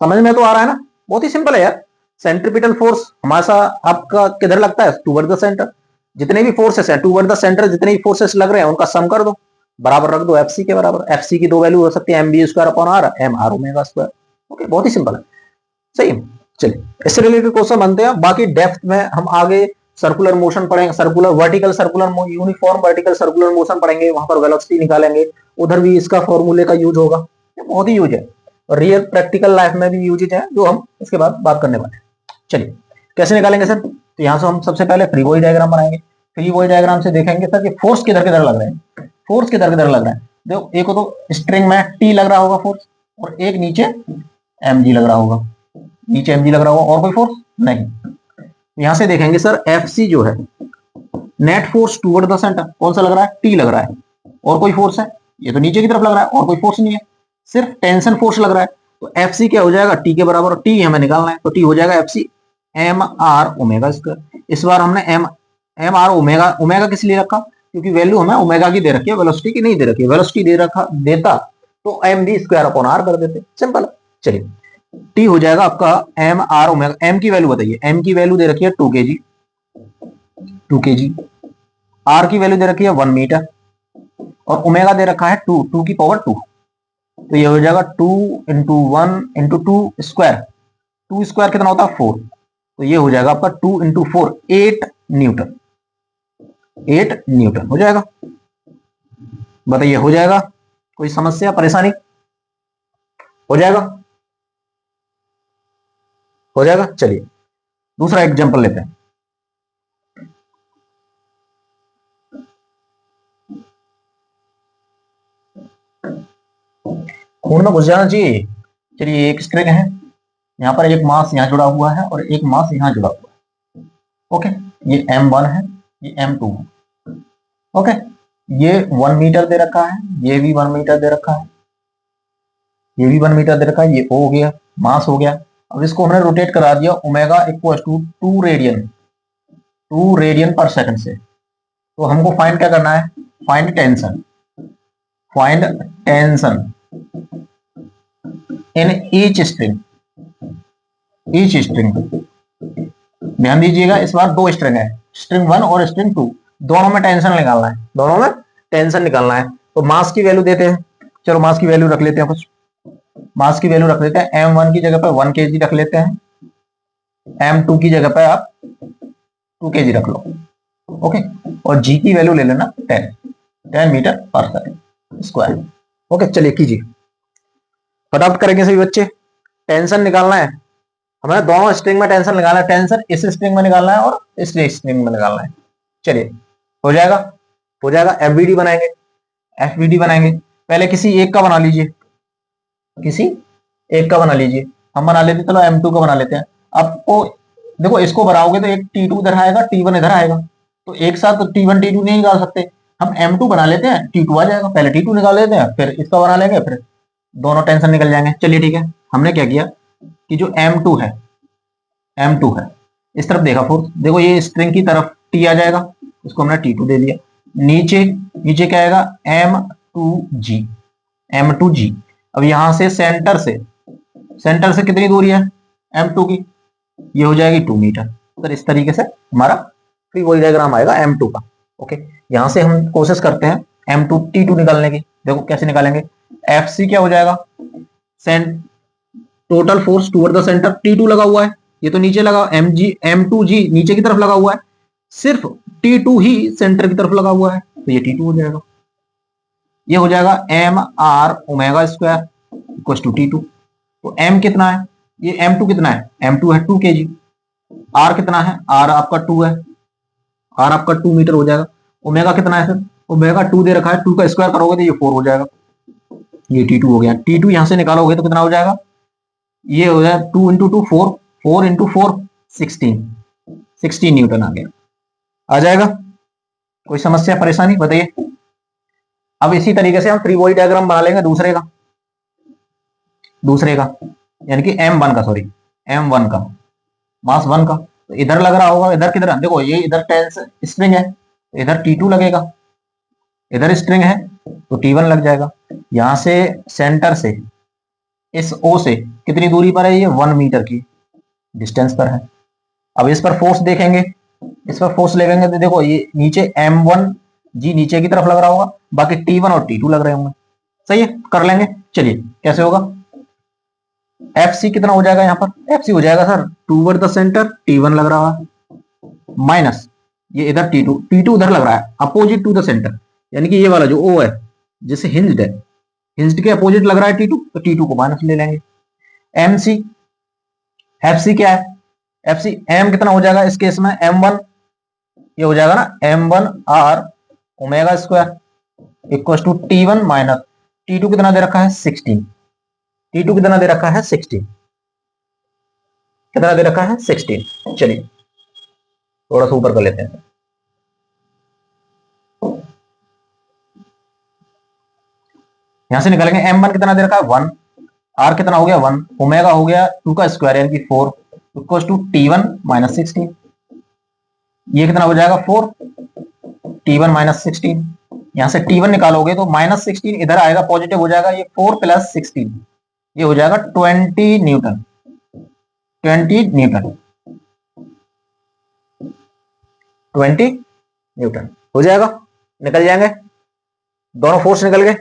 समझ में तो आ रहा है ना, बहुत ही सिंपल है यार। सेंट्रीपिटल फोर्स हमारा आपका किधर लगता है, टूवर्ड द सेंटर। जितने भी फोर्सेस हैं टूवर्ड द सेंटर, जितने भी फोर्सेस लग रहे हैं उनका सम कर दो, बराबर रख दो एफसी के बराबर। एफसी की दो वैल्यू हो सकती है M B square upon R, M are omega square. Okay, बहुत ही सिंपल है, सही है। चलिए इससे रिलेटेड क्वेश्चन बनते हैं। बाकी डेप्थ में हम आगे सर्कुलर मोशन पढ़ेंगे, circular vertical circular uniform vertical circular motion पढ़ेंगे, वहां पर वेलोसिटी निकालेंगे, उधर भी इसका फॉर्मूले का यूज होगा। बहुत ही यूज है, रियल प्रैक्टिकल लाइफ में भी यूजेज है जो हम इसके बाद बात करने वाले हैं। चलिए कैसे निकालेंगे सर, तो यहां से हम सबसे पहले फ्री बॉडी डायग्राम बनाएंगे। फ्री बॉडी डायग्राम से देखेंगे सर कि फोर्स किधर किधर लग रहे हैं, फोर्स किधर किधर लग रहा है। देखो एक तो स्ट्रिंग में टी लग रहा होगा फोर्स, और एक नीचे एम जी लग रहा होगा, नीचे एम जी लग रहा होगा, और कोई फोर्स नहीं। यहां से देखेंगे सर एफ सी जो है net force toward the centre, कौन सा लग रहा है, टी लग रहा है, और कोई फोर्स है, ये तो नीचे की तरफ लग रहा है, और कोई फोर्स नहीं है, सिर्फ टेंशन फोर्स लग रहा है। तो एफ सी क्या हो जाएगा, टी के बराबर, और टी हमें निकालना है, तो टी हो जाएगा F C M are omega square. इस बार हमने एम आर ओमेगा, ओमेगा किस लिए रखा, क्योंकि वैल्यू हमें ओमेगा की दे रखी है, वेलोसिटी की नहीं दे रखी है। वेलोसिटी दे रखा देता तो M B square upon R कर देते, सिंपल। चलिए टी हो जाएगा आपका एम आर ओमेगा, एम की वैल्यू बताइए, एम की वैल्यू दे रखी है 2 kg, 2 kg, आर की वैल्यू दे रखी है 1 मीटर, और ओमेगा दे रखा है 2 की पावर 2, तो ये हो जाएगा 2 इंटू 1 इंटू 2 स्क्वायर, 2 स्क्वायर कितना होता है 4, तो ये हो जाएगा आपका 2 इंटू 4 8 न्यूटन, 8 न्यूटन हो जाएगा। बताइए हो जाएगा, कोई समस्या परेशानी, हो जाएगा, हो जाएगा। चलिए दूसरा एग्जांपल लेते हैं। खून में घुस जाना चाहिए। चलिए एक स्ट्रिंग है, यहाँ पर एक मास यहाँ जुड़ा हुआ है और एक मास यहाँ जुड़ा हुआ है। ओके, ये M1 है, ये M2 है। ओके, ये 1 मीटर दे रखा है, ये भी 1 मीटर दे रखा है, ये भी 1 मीटर दे रखा है, ये O हो गया, मास हो गया। अब इसको हमने रोटेट करा दिया ओमेगा इक्वल टू 2 रेडियन पर सेकंड से। तो हमको फाइंड क्या करना है, find tension, find tension in each string, each string. ध्यान दीजिएगा इस बार 2 स्ट्रिंग है, स्ट्रिंग 1 और स्ट्रिंग 2, दोनों में टेंशन निकालना है, दोनों में टेंशन निकालना है। तो मास की वैल्यू देते हैं, चलो मास की वैल्यू रख लेते हैं कुछ, मास की वैल्यू रख लेते हैं M1 की जगह पे 1 kg रख लेते हैं, M2 की जगह पे आप 2 kg रख लो। ओके, और G की वैल्यू ले लेना 10 मीटर पर सेकंड स्क्वायर। ओके, चलिए कीजिए, फटाफट करेंगे सभी बच्चे। टेंशन निकालना है हमें, दोनों स्ट्रिंग में टेंशन निकालना है, टेंशन इस स्ट्रिंग में निकालना है और इस स्ट्रिंग में निकालना है। चलिए हो जाएगा, हो जाएगा। एफबीडी बनाएंगे, एफबीडी बनाएंगे, पहले किसी एक का बना लीजिए, किसी एक का बना लीजिए, हम बना लेते, चलो M2 का बना लेते हैं। आपको देखो इसको बनाओगे तो एक T2 इधर आएगा, T1 इधर आएगा, तो एक साथ T1 T2 नहीं निकाल सकते, हम M2 बना लेते हैं, T2 आ जाएगा, पहले T2 निकाल लेते हैं, फिर इसका बना लेंगे, फिर दोनों टेंशन निकल जाएंगे। चलिए ठीक है, हमने क्या किया कि जो M2 है, M2 है, इस तरफ देखा फोर्स, देखो ये स्ट्रिंग की तरफ T आ जाएगा, इसको हमने T2 दे दिया। नीचे नीचे क्या आएगा, M2G, M2G। अब यहां से सेंटर से कितनी दूरी है M2 की, ये हो जाएगी 2 मीटर। तो इस तरीके से हमारा फ्री बॉडी डायग्राम आएगा M2 का। ओके, यहां से हम कोशिश करते हैं M2 T2 निकालने की। देखो कैसे निकालेंगे, FC क्या हो जाएगा, total force toward the centre, T2 लगा हुआ है, ये तो नीचे लगा, M2G नीचे की तरफ लगा हुआ है, सिर्फ T2 ही सेंटर की तरफ लगा हुआ है, तो ये T2 हो जाएगा। ये हो जाएगा MR omega square equal to T2। तो M कितना है, ये M2 कितना है, M2 है 2 kg, R कितना है, R आपका 2 है, R आपका 2 मीटर हो जाएगा। ओमेगा कितना है, सर ओमेगा 2 दे रखा है, 2 का स्क्वायर करोगे तो ये 4 हो जाएगा, ये T2 हो गया। T2 यहां से निकालोगे तो कितना हो जाएगा, ये हो जाएगा 2 इंटू 2 4, 4 इंटू 4 16 न्यूटन आ गया, आ जाएगा। कोई समस्या परेशानी बताइए। अब इसी तरीके से हम फ्री बॉडी डायग्राम बना लेंगे दूसरे का यानी कि M1 का, सॉरी M1 का, मास 1 का। तो इधर लग रहा होगा, इधर किधर, देखो ये इधर टेंस स्ट्रिंग है, तो इधर T2 लगेगा, इधर स्ट्रिंग है तो T1 लग जाएगा। यहां से सेंटर से इस O से कितनी दूरी पर है, ये 1 मीटर की डिस्टेंस पर है। अब इस पर फोर्स देखेंगे, इस पर फोर्स लेंगे तो देखो ये नीचे M1G नीचे की तरफ लग रहा होगा, बाकी T1 और T2 लग रहे होंगे। सही है, कर लेंगे। चलिए कैसे होगा, FC कितना हो जाएगा, यहाँ पर FC हो जाएगा sir toward the centre, T1 लग रहा है, माइनस ये इधर T2 उधर लग रहा है अपोजिट टू द सेंटर, यानी कि ये वाला जो O है जैसे हिंज्ड है, हिंज्ड के अपोजिट लग रहा है T2, तो T2 को माइनस ले लेंगे। MC, FC क्या है, FC M कितना हो जाएगा इस केस में, M1, ये हो जाएगा ना M1R omega square equal to T1 minus T2 कितना दे रखा है 16, T2 कितना दे रखा है 16, कितना दे रखा है 16। चलिए थोड़ा सा ऊपर कर लेते हैं, यहां से निकालेंगे M1 कितना दे रखा है 1, R कितना हो गया 1, ओमेगा हो गया 2 का स्क्वायर यानी कि 4 इक्वल टू T1 माइनस 16, ये कितना हो जाएगा 4, T1 माइनस 16, यहां से T1 निकालोगे तो माइनस 16 इधर आएगा, पॉजिटिव हो जाएगा, ये 4 प्लस 16, ये हो जाएगा 20 न्यूटन, 20 न्यूटन, 20 न्यूटन हो जाएगा। निकल जाएंगे, दोनों फोर्स निकल गए,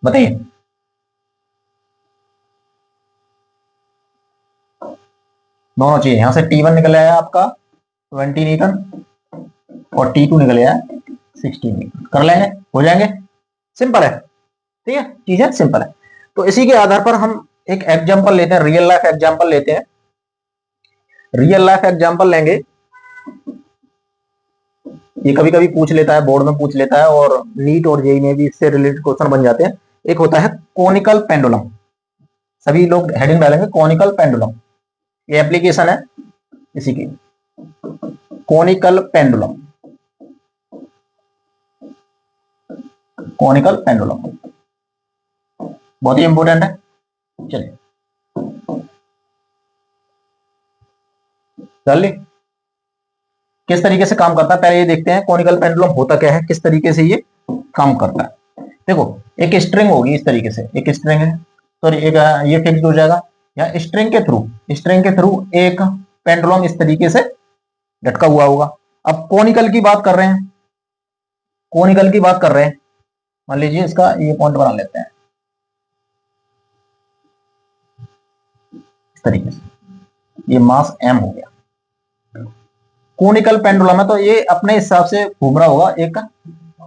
बताइए दोनों चीजें, यहां से T1 निकल आया आपका 20 न्यूटन और T2 निकल आया 16 न्यूटन, कर लेंगे, हो जाएंगे, सिंपल है, ठीक है, चीजें सिंपल है। तो इसी के आधार पर हम एक एग्जांपल लेते हैं, रियल लाइफ एग्जांपल लेते हैं, रियल लाइफ एग्जांपल लेंगे, ये कभी कभी पूछ लेता है, बोर्ड में पूछ लेता है, और नीट और जेई में भी इससे रिलेटेड क्वेश्चन बन जाते हैं। एक होता है कोनिकल पेंडुलम, सभी लोग हेडिंग डालेंगे कोनिकल पेंडुलम, ये एप्लीकेशन है इसी की, कोनिकल पेंडुलम, कोनिकल पेंडुलम बहुत ही इंपॉर्टेंट है। चलिए कर ली, किस तरीके से काम करता है पहले ये देखते हैं, कोनिकल पेंडुलम होता क्या है, किस तरीके से ये काम करता है। देखो एक स्ट्रिंग होगी इस तरीके से, एक स्ट्रिंग है, तो एक ये फिक्स्ड हो जाएगा, या स्ट्रिंग के थ्रू एक पेंडुलम इस तरीके से लटका हुआ होगा। अब कोनिकल की बात कर रहे हैं, कोनिकल की बात कर रहे हैं, मान लीजिए इसका ये पॉइंट बना लेते हैं इस तरीके से, ये मास m हो गया, कोनिकल पेंडुलम है तो ये अपने हिसाब से घूम रहा होगा एक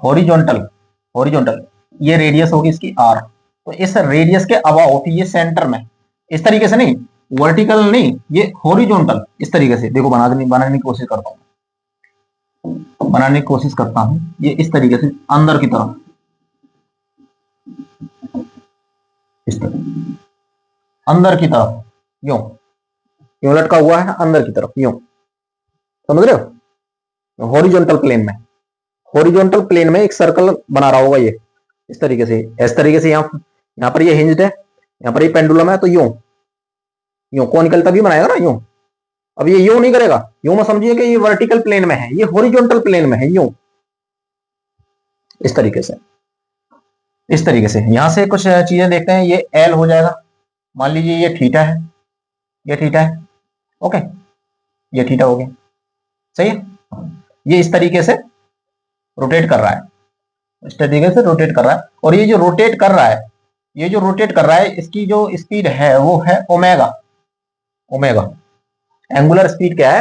हॉरिजॉन्टल, ये रेडियस होगी इसकी r, तो इस रेडियस के अबाउट ये सेंटर में, इस तरीके से नहीं, वर्टिकल नहीं, ये हॉरिजॉन्टल इस तरीके से, देखो बनाने की कोशिश करता हूं, ये इस तरीके से अंदर की तरफ, इस तरह अंदर की तरफ यूं, यूं लटका हुआ है अंदर की तरफ यूं, समझ रहे हो? हॉरिजॉन्टल प्लेन में, हॉरिजॉन्टल प्लेन में एक सर्कल बना रहा होगा ये इस तरीके से, इस तरीके से। यहाँ पर ये हिंज्ड है, यहाँ पर ये पेंडुलम है, तो यूं यूं कॉनिकल तभी बनाएगा ना यूं। अब ये यूं नहीं करेगा, यूं मत समझिए कि ये वर्टिकल प्लेन में है, ये हॉरिजॉन्टल प्लेन में है यूं, इस तरीके से, इस तरीके से। यहां से कुछ चीजें देखते हैं, ये एल हो जाएगा, मान लीजिए ये थीटा है, ये थीटा है, ओके, ये थीटा हो गया, सही है। ये इस तरीके से रोटेट कर रहा है, इस तरीके से रोटेट कर रहा है, और ये जो रोटेट कर रहा है, ये जो रोटेट कर रहा है, इसकी जो स्पीड है वो है ओमेगा। ओमेगा एंगुलर स्पीड क्या है?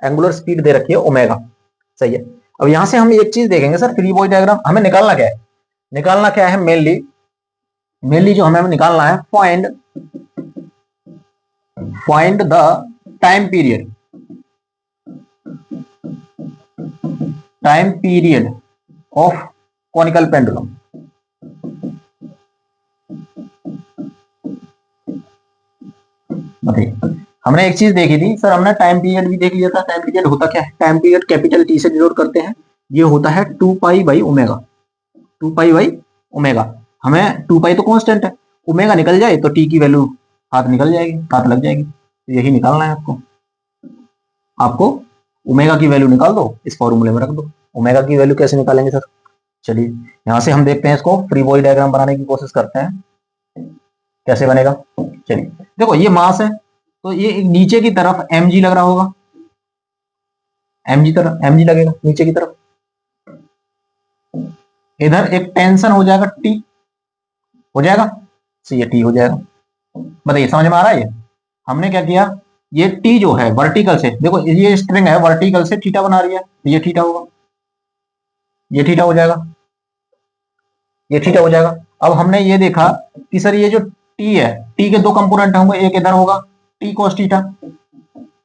एंगुलर स्पीड दे रखी है ओमेगा, सही है। अब यहां से हम एक चीज देखेंगे सर, फ्री बॉडी डायग्राम हमें निकालना क्या है? निकालना क्या है मेनली, मेनली जो हमें निकालना है, find the time period, time period of conical pendulum. बताइए, हमने एक चीज देखी थी सर, हमने टाइम पीरियड भी देख लिया था। टाइम पीरियड होता क्या है? टाइम पीरियड कैपिटल टी से डिनोट करते हैं, ये होता है 2 पाई by omega, 2 pi by omega. हमें 2 पाई तो कांस्टेंट है, ओमेगा निकल जाए तो टी की वैल्यू हाथ निकल जाएगी, हाथ लग जाएगी, तो यही निकालना है आपको। आपको ओमेगा की वैल्यू निकाल दो, इस फॉर्मूले में रख दो। ओमेगा की वैल्यू कैसे निकालेंगे सर? चलिए यहां से हम देखते हैं, इसको फ्री बॉडी डायग्राम बनाने की कोशिश करते हैं, कैसे बनेगा। चलिए देखो, ये मास है, तो ये नीचे की तरफ mg लग रहा होगा, mg लगेगा नीचे की तरफ। इधर एक टेंशन हो जाएगा T, हो जाएगा, तो ये T हो जाएगा। बताइए समझ में आ रहा है? ये हमने क्या किया, ये T जो है वर्टिकल से, देखो ये स्ट्रिंग है, वर्टिकल से थीटा बना रही है, तो ये थीटा होगा, ये थीटा हो जाएगा, ये थीटा हो जाएगा। अब हमने ये देखा कि सर ये जो T है, T के दो कंपोनेंट होंगे, एक इधर होगा T cos theta,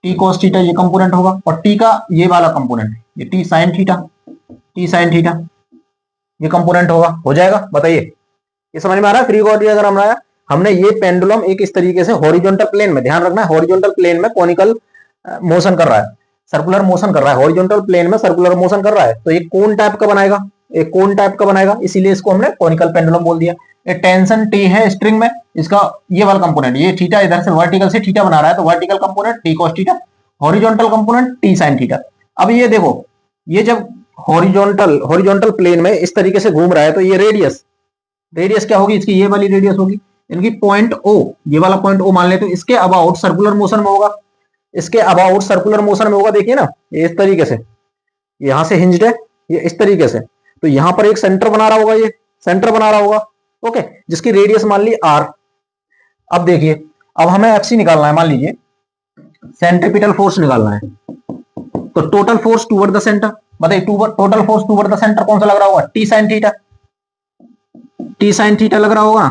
T cos theta ये कंपोनेंट होगा, और T का ये वाला कंपोनेंट, ये T sin theta, T sin theta ये कंपोनेंट होगा, हो जाएगा। बताइए ये समझ में आ रहा है? फ्री बॉडी अगर हमारा, हमने ये पेंडुलम एक इस तरीके से हॉरिजॉन्टल प्लेन में, ध्यान रखना है हॉरिजॉन्टल प्लेन में कॉनिकल मोशन कर रहा है, सर्कुलर मोशन कर रहा है, हॉरिजॉन्टल प्लेन में सर्कुलर मोशन कर रहा है, तो एक कोन टाइप का बनाएगा, एक कोन टाइप का बनाएगा, इसीलिए इसको हमने कॉनिकल पेंडुलम बोल दिया। ये टेंशन टी है स्ट्रिंग में, इसका ये वाला कंपोनेंट, ये थीटा इधर से वर्टिकल से थीटा बना रहा है, तो vertical component T cos theta, horizontal component T sin theta. अब ये देखो, ये जब हॉरिजॉन्टल प्लेन में इस तरीके से घूम रहा है, तो ये रेडियस क्या होगी इसकी? ये वाली रेडियस होगी इनकी, पॉइंट ओ, ये वाला पॉइंट ओ मान लेते हैं, इसके अबाउट सर्कुलर मोशन में होगा, इसके अबाउट सर्कुलर मोशन में होगा। देखिए ना, ये इस तरीके से, यहां से हिंज्ड है, ये इस तरीके से, तो यहां पर एक सेंटर बना रहा होगा, ये सेंटर बना रहा होगा, ओके, जिसकी रेडियस मान ली r। अब देखिए, अब हमें एफसी निकालना है, मान लीजिए सेंट्रीपिटल फोर्स निकालना है, तो total force toward the centre, बताइए total force toward the centre कौन सा लग रहा होगा? T sine theta, T sine theta लग रहा होगा,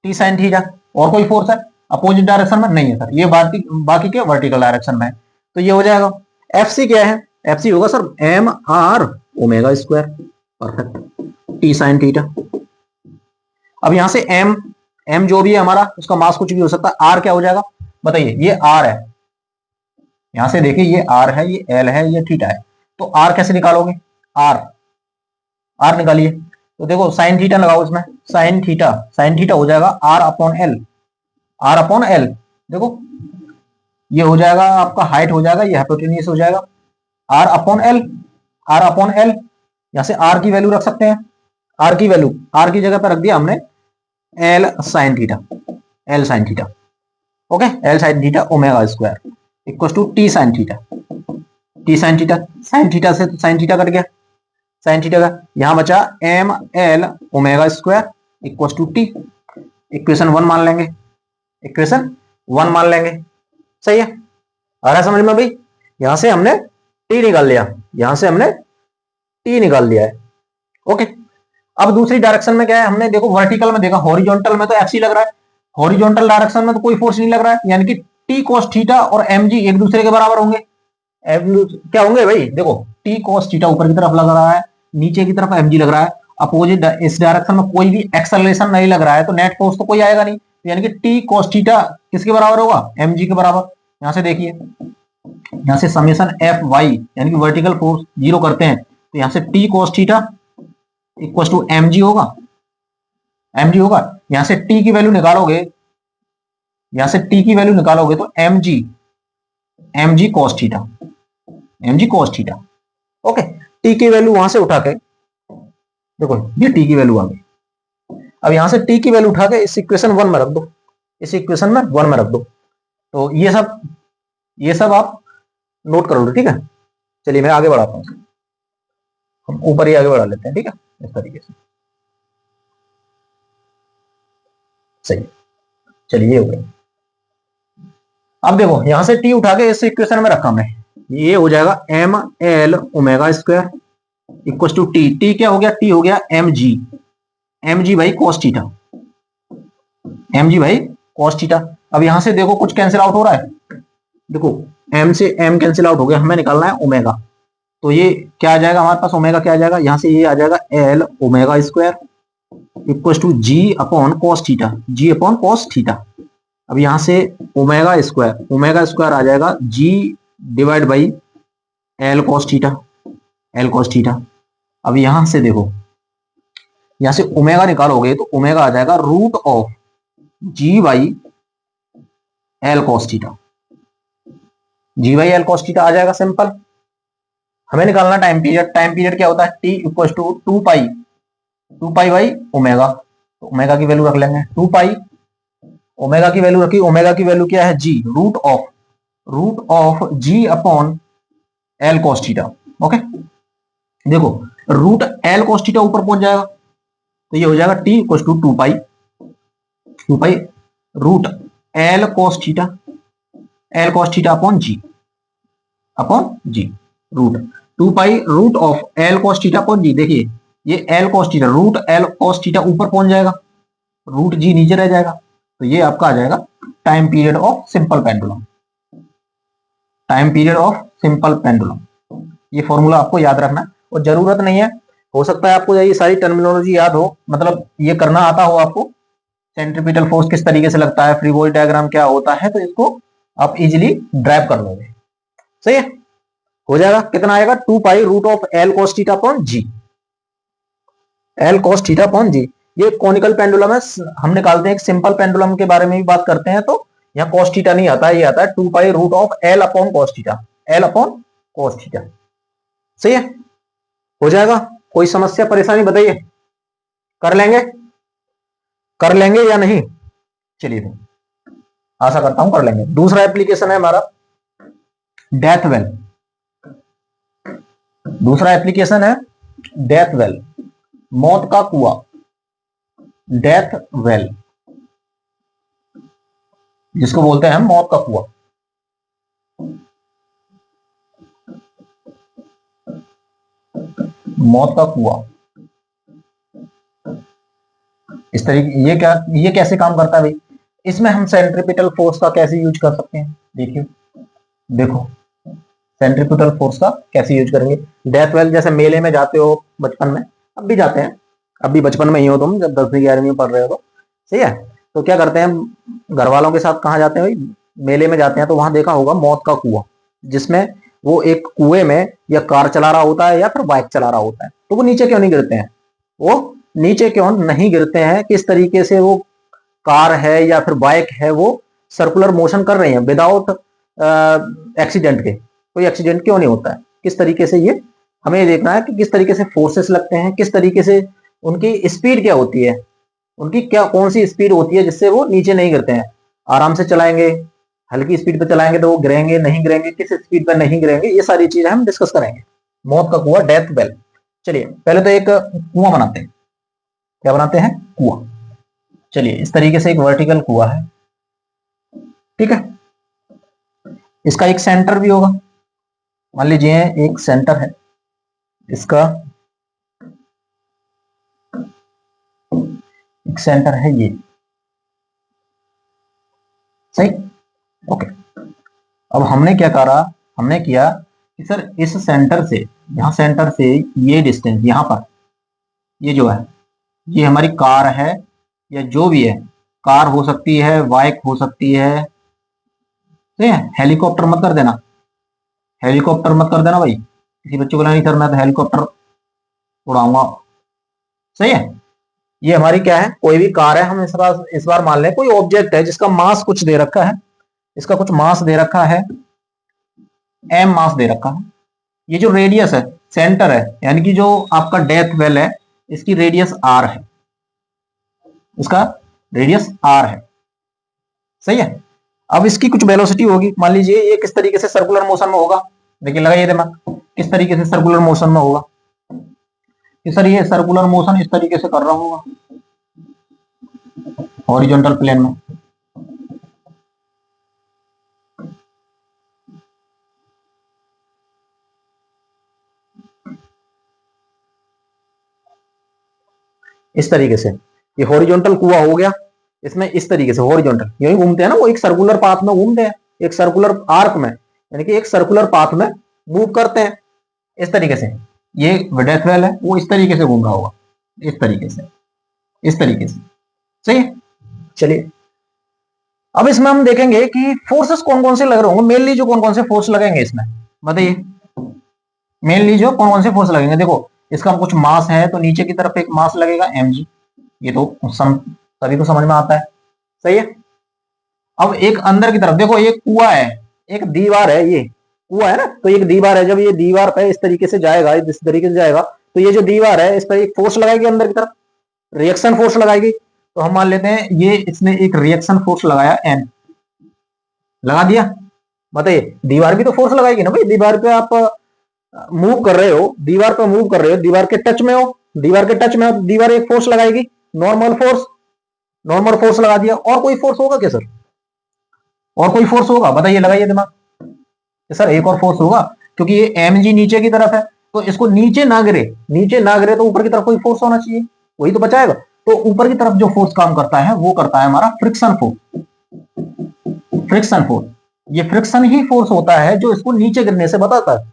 टी साइन थीटा। और कोई फोर्स है अपोजिट डायरेक्शन में? नहीं है सर, ये बाकी के वर्टिकल डायरेक्शन में है, तो ये हो जाएगा। एफसी क्या है? एफसी होगा sir M are omega square, perfect, T sine theta. अब यहां से एम जो भी है हमारा, उसका मास कुछ भी हो सकता है, आर क्या हो जाएगा बताइए? ये आर है, यहां से देखिए ये आर है, ये एल है, ये थीटा है, तो आर कैसे निकालोगे? आर निकालिए, तो देखो साइन थीटा लगाओ इसमें, साइन थीटा हो जाएगा R upon L, R upon L. देखो ये हो जाएगा आपका हाइट हो जाएगा, ये हाइपोटेन्यूज हो जाएगा, R upon L, R upon L. यहां से आर की वैल्यू रख सकते हैं, आर की वैल्यू, आर की जगह पर रख दिया हमने L sine theta, L sine theta, okay, L sine theta omega square equal to T sine theta, T sine theta, sine theta से तो साइन थीटा कट गया, साइन थीटा का यहां बचा M L omega square equal to T. Equation 1 मान लेंगे, equation 1 मान लेंगे, सही है? आ रहा है समझ में भाई? यहां से हमने टी निकाल लिया, यहां से हमने टी निकाल लिया है, ओके। अब दूसरी डायरेक्शन में क्या है? हमने देखो वर्टिकल में देखा, हॉरिजॉन्टल में तो एफसी लग रहा है, हॉरिजॉन्टल डायरेक्शन में तो कोई फोर्स नहीं लग रहा है, यानी कि टी cos थीटा और mg एक दूसरे के बराबर होंगे। क्या होंगे भाई? देखो टी cos थीटा ऊपर की तरफ लग रहा है, नीचे की तरफ mg लग रहा है, अपोजिट इस डायरेक्शन में कोई भी एक्सेलरेशन नहीं लग रहा है तो नेट फोर्स तो कोई आएगा नहीं, तो यानी कि टी कॉस थीटा किसके बराबर होगा, mg के बराबर। यहां से देखिए, यहां से समेशन एफ वाई यानी कि वर्टिकल फोर्स जीरो करते हैं, तो यहां से T cos theta equal to mg होगा, mg होगा। यहां से टी की वैल्यू निकालोगे, यहां से टी की वैल्यू निकालोगे तो mg cos theta, mg cos theta. Okay, T की वैल्यू वहां से उठा के देखो, ये टी की वैल्यू आ गई। अब यहां से टी की वैल्यू उठा के इस इक्वेशन 1 में रख दो, इस इक्वेशन में 1 में रख दो, तो ये सब आप नोट कर लो, ठीक है। चलिए मैं आगे बढ़ाता हूं, हम ऊपर ही आगे बढ़ा लेते हैं, ठीक है, इस तरीके से। सही, चलिए हो गया। अब देखो यहां से टी उठा के इस इक्वेशन में रखा मैं, ये हो जाएगा M L omega square equal to T, T क्या हो गया, टी हो गया एम जी भाई कॉस थीटा, एम जी भाई कॉस थीटा। अब यहां से देखो कुछ कैंसिल आउट हो रहा है, देखो एम से एम कैंसिल आउट हो गया, हमें निकालना है ओमेगा, तो ये क्या आ जाएगा हमारे पास, ओमेगा क्या आ जाएगा, यहां से ये आ जाएगा l omega square equal to g upon cos theta, g upon cos theta. अब यहां से ओमेगा स्क्वायर आ जाएगा g divide by l cos theta, l cos theta. अब यहां से देखो, यहां से ओमेगा निकालोगे तो ओमेगा आ जाएगा root of g by l cos theta, g by l cos theta आ जाएगा सिंपल। हमें निकालना टाइम पीरियड, टाइम पीरियड क्या होता है, t equal to two pi by omega, तो ओमेगा की वैल्यू रख लेंगे 2 पाई, ओमेगा की वैल्यू रखी, ओमेगा की वैल्यू क्या है, g root of g upon l cos theta. Okay, देखो रूट एल कॉस थीटा ऊपर पहुंच जाएगा, तो ये हो जाएगा t equal to 2 pi root L cos theta upon g root 2 pi root of l cos theta upon जी। देखिए ये L cos theta, root L cos theta ऊपर पहुंच जाएगा, रूट जी नीचे रह जाएगा, तो ये आपका आ जाएगा time period of simple pendulum, time period of simple pendulum. ये फॉर्मूला आपको याद रखना, और जरूरत नहीं है, हो सकता है आपको ये सारी टर्मिनोलॉजी याद हो, मतलब ये करना आता हो आपको, सेंट्रीपिटल फोर्स किस तरीके से लगता है, फ्री बॉडी डायग्राम क्या होता है, तो इसको आप इजीली ड्राइव कर लोगे। सही है, हो जाएगा, कितना आएगा 2 pi root of l cos theta upon g, l cos theta upon g. ये कॉनिकल पेंडुलम है, हम निकालते हैं एक सिंपल पेंडुलम के बारे में भी बात करते हैं, तो यहाँ कॉस थीटा नहीं आता है, ये आता है 2 pi root of L upon cos theta, L upon cos theta. सही है, हो जाएगा, कोई समस्या परेशानी बताइए, कर लेंगे या नहीं, चलिए आशा करता हूं कर लेंगे। दूसरा एप्लीकेशन है हमारा डेथ वेल, दूसरा एप्लीकेशन है डेथ वेल, मौत का कुआं, डेथ वेल जिसको बोलते हैं हम मौत का कुआं। मौत का कुआं इस तरीके, ये कैसे काम करता है भाई, इसमें हम सेंट्रीपिटल फोर्स का कैसे यूज कर सकते हैं, देखिए देखो सेंट्रीपिटल फोर्स का कैसे यूज करेंगे। डेथ वेल जैसे मेले में जाते हो बचपन में, अब भी जाते हैं, अब भी बचपन में ही हो तुम, जब 10वीं 11वीं में पढ़ रहे हो तो सही है, तो क्या करते हैं घर वालों के साथ, कहाँ जाते हैं भाई, मेले में जाते हैं, तो वहां देखा होगा मौत का कुआं, जिसमें वो एक कुएं में या कार चला रहा होता है या फिर बाइक चला रहा होता है, तो वो नीचे क्यों नहीं गिरते हैं, वो नीचे क्यों नहीं गिरते हैं, किस तरीके से वो कार है या फिर बाइक है वो सर्कुलर मोशन कर रही है विदाउट एक्सीडेंट के, कोई एक्सीडेंट क्यों नहीं होता है, किस तरीके से, ये हमें ये देखना है कि किस तरीके से फोर्सेस लगते हैं, किस तरीके से उनकी स्पीड क्या होती है, उनकी क्या कौन सी स्पीड होती है जिससे वो नीचे नहीं गिरते हैं। आराम से चलाएंगे, हल्की स्पीड पे चलाएंगे तो वो गिरेंगे, नहीं गिरेंगे, किस स्पीड पर नहीं गिरेंगे, ये सारी चीजें हम डिस्कस करेंगे। मौत का कुआं, डेथ वेल। चलिए पहले तो एक कुआं बनाते हैं, क्या बनाते हैं, कुआं। चलिए इस तरीके से एक वर्टिकल कुआं है, ठीक है, इसका एक सेंटर भी होगा, मान लीजिए एक सेंटर है इसका, एक सेंटर है ये, सही, ओके। अब हमने क्या करा, हमने किया कि सर इस सेंटर से, यहां सेंटर से ये डिस्टेंस यहां पर ये जो है ये हमारी कार है या जो भी है, कार हो सकती है, बाइक हो सकती है, ठीक है। हेलीकॉप्टर मत कर देना, हेलीकॉप्टर मत कर देना भाई, किसी बच्चे को नहीं करना तो हेलीकॉप्टर उड़ाऊंगा। सही है। ये हमारी क्या है, कोई भी कार है। हम इस बार मान लें कोई ऑब्जेक्ट है जिसका मास कुछ दे रखा है, इसका कुछ मास दे रखा है, एम मास दे रखा है। ये जो रेडियस है, सेंटर है, यानी कि जो आपका डेथ वेल है, इसकी रेडियस आर है, इसका रेडियस आर है। सही है। अब इसकी कुछ वेलोसिटी होगी, मान लीजिए ये किस तरीके से सर्कुलर मोशन में होगा। देखिए लगाइए दिमाग, किस तरीके से सर्कुलर मोशन में होगा कि सर ये सर्कुलर मोशन इस तरीके से कर रहा होगा हॉरिजॉन्टल प्लेन में। इस तरीके से ये हॉरिजॉन्टल कुआ हो गया, इसमें इस तरीके से हॉरिजॉन्टल यही घूमते हैं ना, वो एक सर्कुलर पाथ में घूमते हैं, एक सर्कुलर आर्क में, यानी कि एक सर्कुलर पाथ में मूव करते हैं इस तरीके से। ये डेथ वेल है, वो इस तरीके से घूम रहा होगा, इस तरीके से, इस तरीके से। सही है। चलिए अब इसमें हम देखेंगे कि फोर्सेस कौन कौन से लग रहे होंगे, मेनली जो कौन कौन से फोर्स लगेंगे इसमें, बताइए। मेनली जो कौन कौन से फोर्स लगेंगे, देखो इसका कुछ मास है तो नीचे की तरफ एक मास लगेगा mg, ये तो सभी को समझ में आता है। सही है। अब एक अंदर की तरफ देखो, ये कुआ है, एक दीवार है, ये कुआ है ना, तो एक दीवार है, जब ये दीवार पे इस तरीके से जाएगा, इस तरीके से जाएगा, तो ये जो दीवार है इस पर एक फोर्स लगाएगी अंदर की तरफ, रिएक्शन फोर्स लगाएगी। तो हम मान लेते हैं ये इसने एक रिएक्शन फोर्स लगाया एन, लगा दिया। बताइए दीवार भी तो फोर्स लगाएगी ना भाई, दीवार पे आप मूव कर रहे हो, दीवार पे मूव कर रहे हो, दीवार के टच में हो, दीवार के टच में हो, दीवार एक फोर्स लगाएगी, नॉर्मल फोर्स, नॉर्मल फोर्स लगा दिया। और कोई फोर्स होगा क्या सर, और कोई फोर्स होगा, बताइए लगाइए दिमाग। सर एक और फोर्स होगा, क्योंकि ये एम जी नीचे की तरफ है, तो इसको नीचे ना गिरे, नीचे ना गिरे तो ऊपर की तरफ कोई फोर्स होना चाहिए, वही तो बचाएगा। तो ऊपर की तरफ जो फोर्स काम करता है वो करता है हमारा फ्रिक्शन फोर्स, फ्रिक्शन फोर्स। ये फ्रिक्शन ही फोर्स होता है जो इसको नीचे गिरने से बताता है,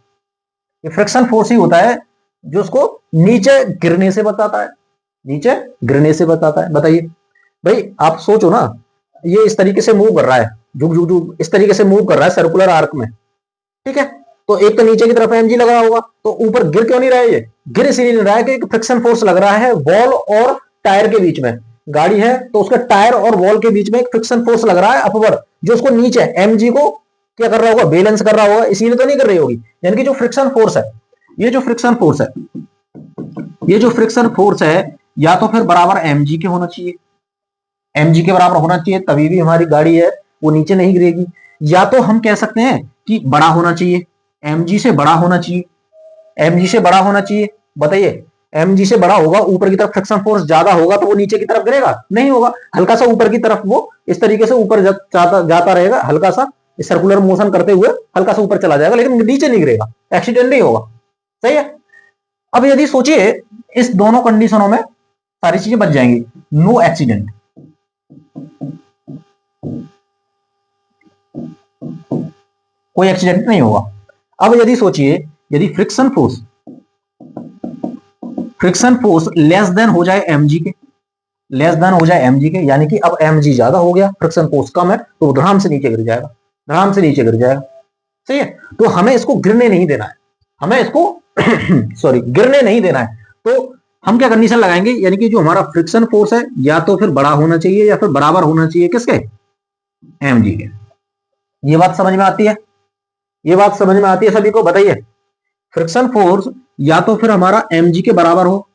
ये फ्रिक्शन फोर्स ही होता है जो उसको नीचे गिरने से बताता है, नीचे गिरने से बताता है। बताइए भाई, आप सोचो ना, ये इस तरीके से मूव कर रहा है, झुक झुक झुक इस तरीके से मूव कर रहा है सर्कुलर आर्क में, ठीक है। तो एक तो नीचे की तरफ एमजी लगा होगा, तो ऊपर गिर क्यों नहीं रहा है, ये गिर इसलिए नहीं रहा है कि फ्रिक्शन फोर्स लग रहा है वॉल और टायर के बीच में। गाड़ी है तो उसका टायर और वॉल के बीच में एक फ्रिक्शन फोर्स लग रहा है अपवर्ड, जो उसको नीचे एमजी को क्या कर रहा होगा, बैलेंस कर रहा होगा, इसीलिए तो नहीं कर रही होगी। यानी कि जो फ्रिक्शन फोर्स है, ये जो फ्रिक्शन फोर्स है, ये जो फ्रिक्शन फोर्स है, या तो फिर बराबर एमजी के होना चाहिए, एमजी के बराबर होना चाहिए, तभी भी हमारी गाड़ी है वो नीचे नहीं गिरेगी। या तो हम कह सकते हैं कि बड़ा होना चाहिए, एमजी से बड़ा होना चाहिए, एमजी से बड़ा होना चाहिए। बताइए एमजी से बड़ा होगा, ऊपर की तरफ फ्रिक्शन फोर्स ज्यादा होगा तो वो नीचे की तरफ गिरेगा, नहीं होगा, हल्का सा ऊपर की तरफ वो इस तरीके से ऊपर जाता रहेगा, हल्का सा सर्कुलर मोशन करते हुए हल्का सा ऊपर चला जाएगा, लेकिन नीचे नहीं गिरेगा, एक्सीडेंट नहीं होगा। सही है। अब यदि सोचिए इस दोनों कंडीशनों में सारी चीजें बच जाएंगी, नो एक्सीडेंट, कोई एक्सीडेंट नहीं होगा। अब यदि सोचिए यदि फ्रिक्शन फोर्स लेस देन हो जाए एमजी के, लेस देन हो जाए एमजी के, यानी कि अब एमजी ज्यादा हो गया, फ्रिक्शन फोर्स कम है, तो वो धड़ाम से नीचे गिर जाएगा, धड़ाम से नीचे गिर जाएगा। सही है। तो हमें इसको गिरने नहीं देना है, हमें इसको सॉरी गिरने नहीं देना है। तो हम क्या कंडीशन लगाएंगे, यानी कि जो हमारा फ्रिक्शन फोर्स है या तो फिर बड़ा होना चाहिए या फिर बराबर होना चाहिए किसके, एमजी के। ये बात समझ में आती है, ये बात समझ में आती है सभी को, बताइए। फ्रिक्शन फोर्स या तो फिर हमारा mg के बराबर हो,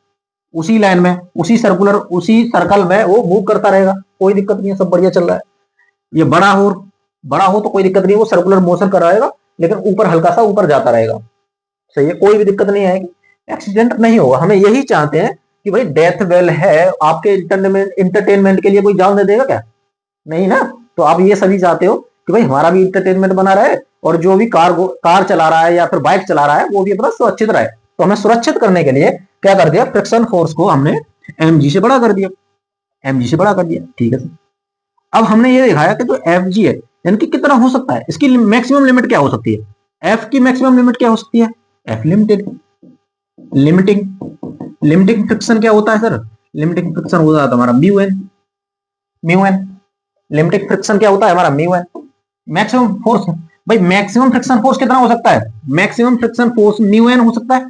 उसी लाइन में, उसी सर्कल में वो मूव करता रहेगा, कोई दिक्कत नहीं है, सब बढ़िया चल रहा है। ये बड़ा हो तो कोई दिक्कत नहीं, वो सर्कुलर मोशन कराएगा, लेकिन ऊपर हल्का सा ऊपर जाता रहेगा। सही है, कोई भी दिक्कत नहीं आएगी, एक्सीडेंट नहीं होगा। हमें यही चाहते हैं कि भाई डेथ वेल है, आपके इंटरटेनमेंट के लिए कोई जान दे देगा क्या, नहीं ना। तो आप ये सभी चाहते हो कि भाई हमारा भी इंटरटेनमेंट बना रहे, और जो भी कार चला रहा है या फिर बाइक चला रहा है वो भी अपना सुरक्षित रहे। तो हमें सुरक्षित करने के लिए क्या कर दिया, फ्रिक्शन फोर्स को हमने mg से बड़ा कर दिया, mg से बड़ा कर दिया, ठीक है सर। अब हमने ये दिखाया कि जो fg है यानी कि कितना हो सकता है, इसकी मैक्सिमम लिमिट क्या हो सकती है, f की मैक्सिमम लिमिट क्या हो सकती है, f limited, limiting, limiting friction क्या होता है सर? लिमिटिंग फ्रिक्शन होता है हमारा mu N. Mu N limiting friction क्या होता है हमारा? Mu N. मैक्सिमम फोर्स भाई, मैक्सिमम फ्रिक्शन फोर्स कितना हो सकता है? Maximum friction force mu N हो सकता है।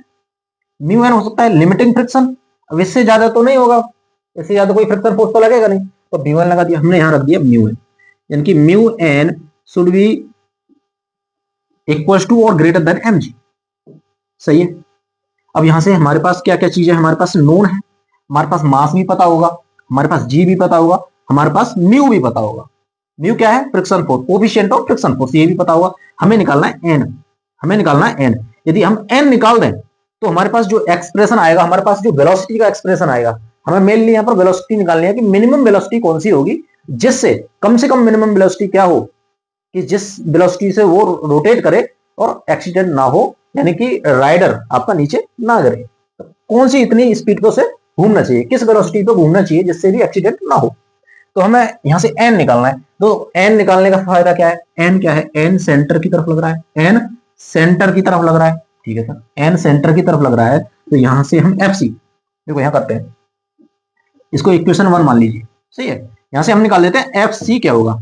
म्यू एन हो सकता है लिमिटिंग फ्रिक्शन। अब इससे ज्यादा तो नहीं होगा, इससे ज्यादा कोई फ्रिक्शन फोर्स तो लगेगा नहीं, तो म्यू एन लगा दिया हमने, यहां रख दिया म्यू एन, यानी कि mu N should be equal to और ग्रेटर देन एम जी। सही है। अब यहां से हमारे पास क्या क्या चीजें, हमारे पास नोन है, हमारे पास मास भी पता होगा, हमारे पास जी भी पता होगा, हमारे पास म्यू भी पता होगा। म्यू क्या है? Friction force, coefficient of friction force, ये भी पता होगा। हमें निकालना है एन, हमें निकालना है एन। यदि हम एन निकाल दें तो हमारे पास जो एक्सप्रेशन आएगा, हमारे पास जो वेलोसिटी का एक्सप्रेशन आएगा, हमें मेनली यहां पर वेलोसिटी निकालनी है कि मिनिमम वेलोसिटी कौन सी होगी, जिससे कम से कम मिनिमम वेलोसिटी क्या हो, कि जिस वेलोसिटी से वो रोटेट करे और एक्सीडेंट ना हो, यानी कि राइडर आपका नीचे ना गिरे। तो कौन सी इतनी स्पीड पे से घूमना चाहिए, किस वेलोसिटी पे घूमना चाहिए जिससे भी एक्सीडेंट ना हो। तो हमें यहां से एन निकालना है। तो एन निकालने का फायदा क्या है? एन क्या है? एन सेंटर की तरफ लग रहा है, एन सेंटर की तरफ लग रहा है। ठीक है सर, एन सेंटर की तरफ लग रहा है, तो यहां से हम एफ सी, देखो यहां करते हैं, इसको इक्वेशन 1 मान लीजिए। सही है, यहां से हम निकाल देते हैं एफ सी क्या होगा?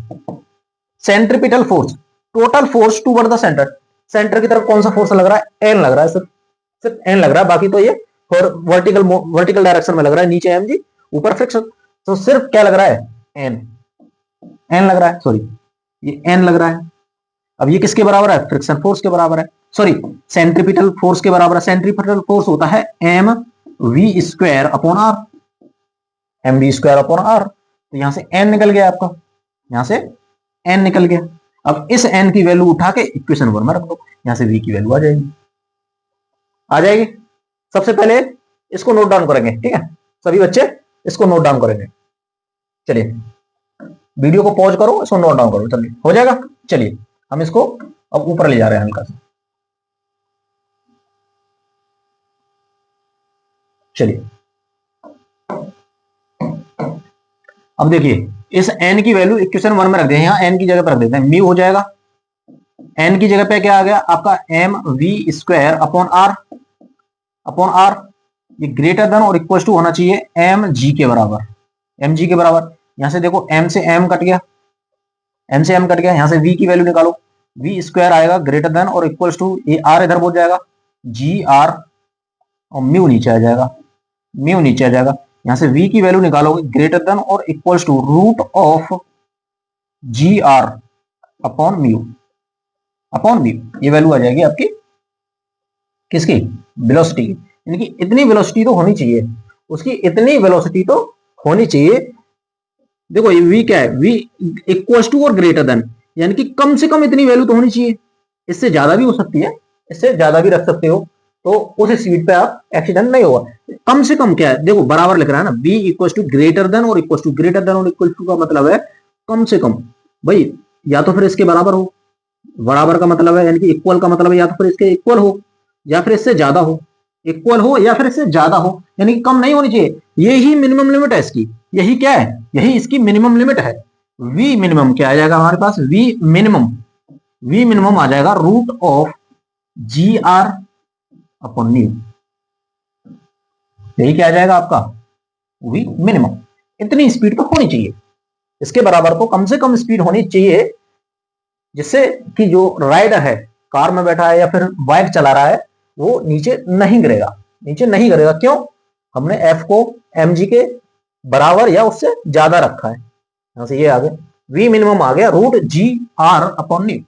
Centripetal force, total force toward the centre. Centre की तरफ कौन सा फोर्स लग रहा है? एन लग रहा है, सिर्फ एन लग रहा है, बाकी तो ये वर्टिकल डायरेक्शन में लग रहा है, नीचे एम जी, ऊपर फ्रिक्शन। तो सिर्फ क्या लग रहा है? एन, एन लग रहा है, सॉरी ये एन लग रहा है। अब ये किसके बराबर है? फ्रिक्शन फोर्स के बराबर है, सॉरी सेंट्रिपिटल फोर्स के बराबर है। सेंट्रिपिटल फोर्स होता है M we square upon R, M we square upon R. तो यहां से एन निकल गया आपका, यहां से एन निकल गया। अब इस एन की वैल्यू उठा के इक्वेशन 1 में रख दो, यहां से वी की वैल्यू आ जाएगी, आ जाएगी। सबसे पहले इसको नोट डाउन करेंगे, ठीक है सभी बच्चे, इसको नोट डाउन करेंगे। चलिए वीडियो को पॉज करो, इसको नोट डाउन करो, चलिए हो जाएगा। चलिए हम इसको अब ऊपर ले जा रहे हैं हल्का सा। चलिए अब देखिए, इस एन की वैल्यू इक्वेशन 1 में रख दें, यहां एन की जगह पर रख देते हैं, म्यू हो जाएगा। एन की जगह पे क्या आ गया आपका? M we square upon R, upon R, ये ग्रेटर देन और इक्वल टू होना चाहिए एम जी के बराबर, एम जी के बराबर। यहां से देखो एम से एम कट गया, एम से एम कट गया, यहां से वी की वैल्यू निकालो, वी स्क्वायर आएगा ग्रेटर देन और इक्वल टू, ये आर इधर बोल जाएगा, जी आर, और म्यू नीचे आ जाएगा, म्यू नीचे आ जाएगा। यहां से v की वैल्यू निकालोगे ग्रेटर देन और equal to root of G R upon mu, upon mu, ये वैल्यू आ जाएगी आपकी किसकी? वेलोसिटी की। यानी कि इतनी वेलोसिटी तो होनी चाहिए, उसकी इतनी वेलोसिटी तो होनी चाहिए। देखो ये v क्या है? v इक्वल टू और ग्रेटर देन, यानी कि कम से कम इतनी वैल्यू तो होनी चाहिए, इससे ज्यादा भी हो सकती है, इससे ज्यादा भी रख सकते हो, तो उस स्पीड पे आप एक्सीडेंट नहीं होगा। कम से कम क्या है? देखो बराबर लिख रहा है ना, v equal to greater than और इक्वल टू, ग्रेटर देन और इक्वल टू का मतलब है कम से कम। भाई या तो फिर इसके बराबर हो, बराबर का मतलब है यानी कि इक्वल का मतलब है या तो फिर इसके इक्वल हो या फिर इससे ज्यादा हो, इक्वल हो या फिर इससे ज्यादा हो, यानी कि कम नहीं होनी चाहिए। यही मिनिमम लिमिट है इसकी, यही क्या है? यही इसकी मिनिमम लिमिट है। v मिनिमम क्या आ जाएगा हमारे पास? v मिनिमम, v मिनिमम आ जाएगा root of G R upon mu, यही क्या आ जाएगा आपका? v minimum. इतनी स्पीड तो होनी चाहिए, इसके बराबर तो कम से कम स्पीड होनी चाहिए, जिससे कि जो राइडर है, कार में बैठा है या फिर बाइक चला रहा है, वो नीचे नहीं गिरेगा, नीचे नहीं गिरेगा। क्यों? हमने f को mg के बराबर या उससे ज्यादा रखा है, यहां से ये आ गया v मिनिमम आ गया root G R upon mu.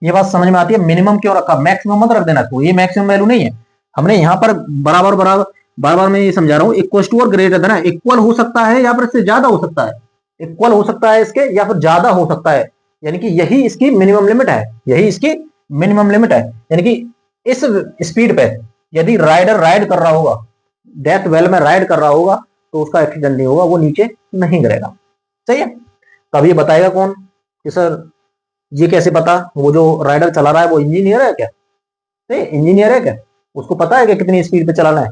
ये बात समझ में आती है? मिनिमम क्यों रखा? मैक्सिमम मत रख देना, तो ये मैक्सिमम वैल्यू नहीं है, हमने यहाँ पर बराबर बराबर, बार बार मैं ये समझा रहा हूँ, इक्वल टू और ग्रेटर देन है, इक्वल हो सकता है या फिर इससे ज्यादा हो सकता है, इक्वल हो सकता है इसके या फिर ज्यादा हो सकता है, यानी कि यही इसकी मिनिमम लिमिट है, यही इसकी मिनिमम लिमिट है। यानी कि इस स्पीड पे यदि राइडर राइड कर रहा होगा, डेथ वेल में राइड कर रहा होगा, तो उसका एक्सीडेंट नहीं होगा, वो नीचे नहीं गिरेगा। सही है। तब ये बताएगा कौन कि सर ये कैसे पता? वो जो राइडर चला रहा है वो इंजीनियर है क्या? नहीं, इंजीनियर है क्या? उसको पता है कि कितनी स्पीड पे चलाना है?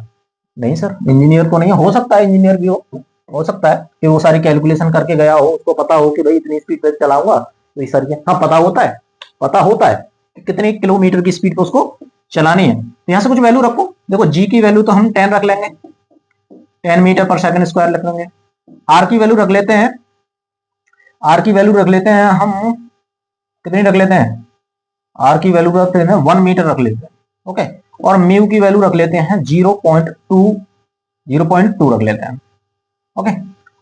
नहीं सर, इंजीनियर तो नहीं है, हो सकता है इंजीनियर भी हो सकता है कि वो सारी कैलकुलेशन करके गया हो, उसको पता हो कि भाई इतनी स्पीड पे चलाऊंगा, तो इस सारी, हाँ पता होता है, पता होता है कि कितने किलोमीटर की स्पीड पे उसको चलानी है तो यहाँ से कुछ वैल्यू रखो। देखो जी की वैल्यू तो हम 10 रख लेंगे, 10 मीटर पर सेकंड स्क्वायर रख लेंगे। आर की वैल्यू रख लेते हैं, आर की वैल्यू रख लेते हैं हम, कितनी रख लेते हैं, आर की वैल्यू रख लेते हैं 1 मीटर रख लेते हैं। ओके, और म्यू की वैल्यू रख लेते हैं 0.2 रख लेते हैं। ओके,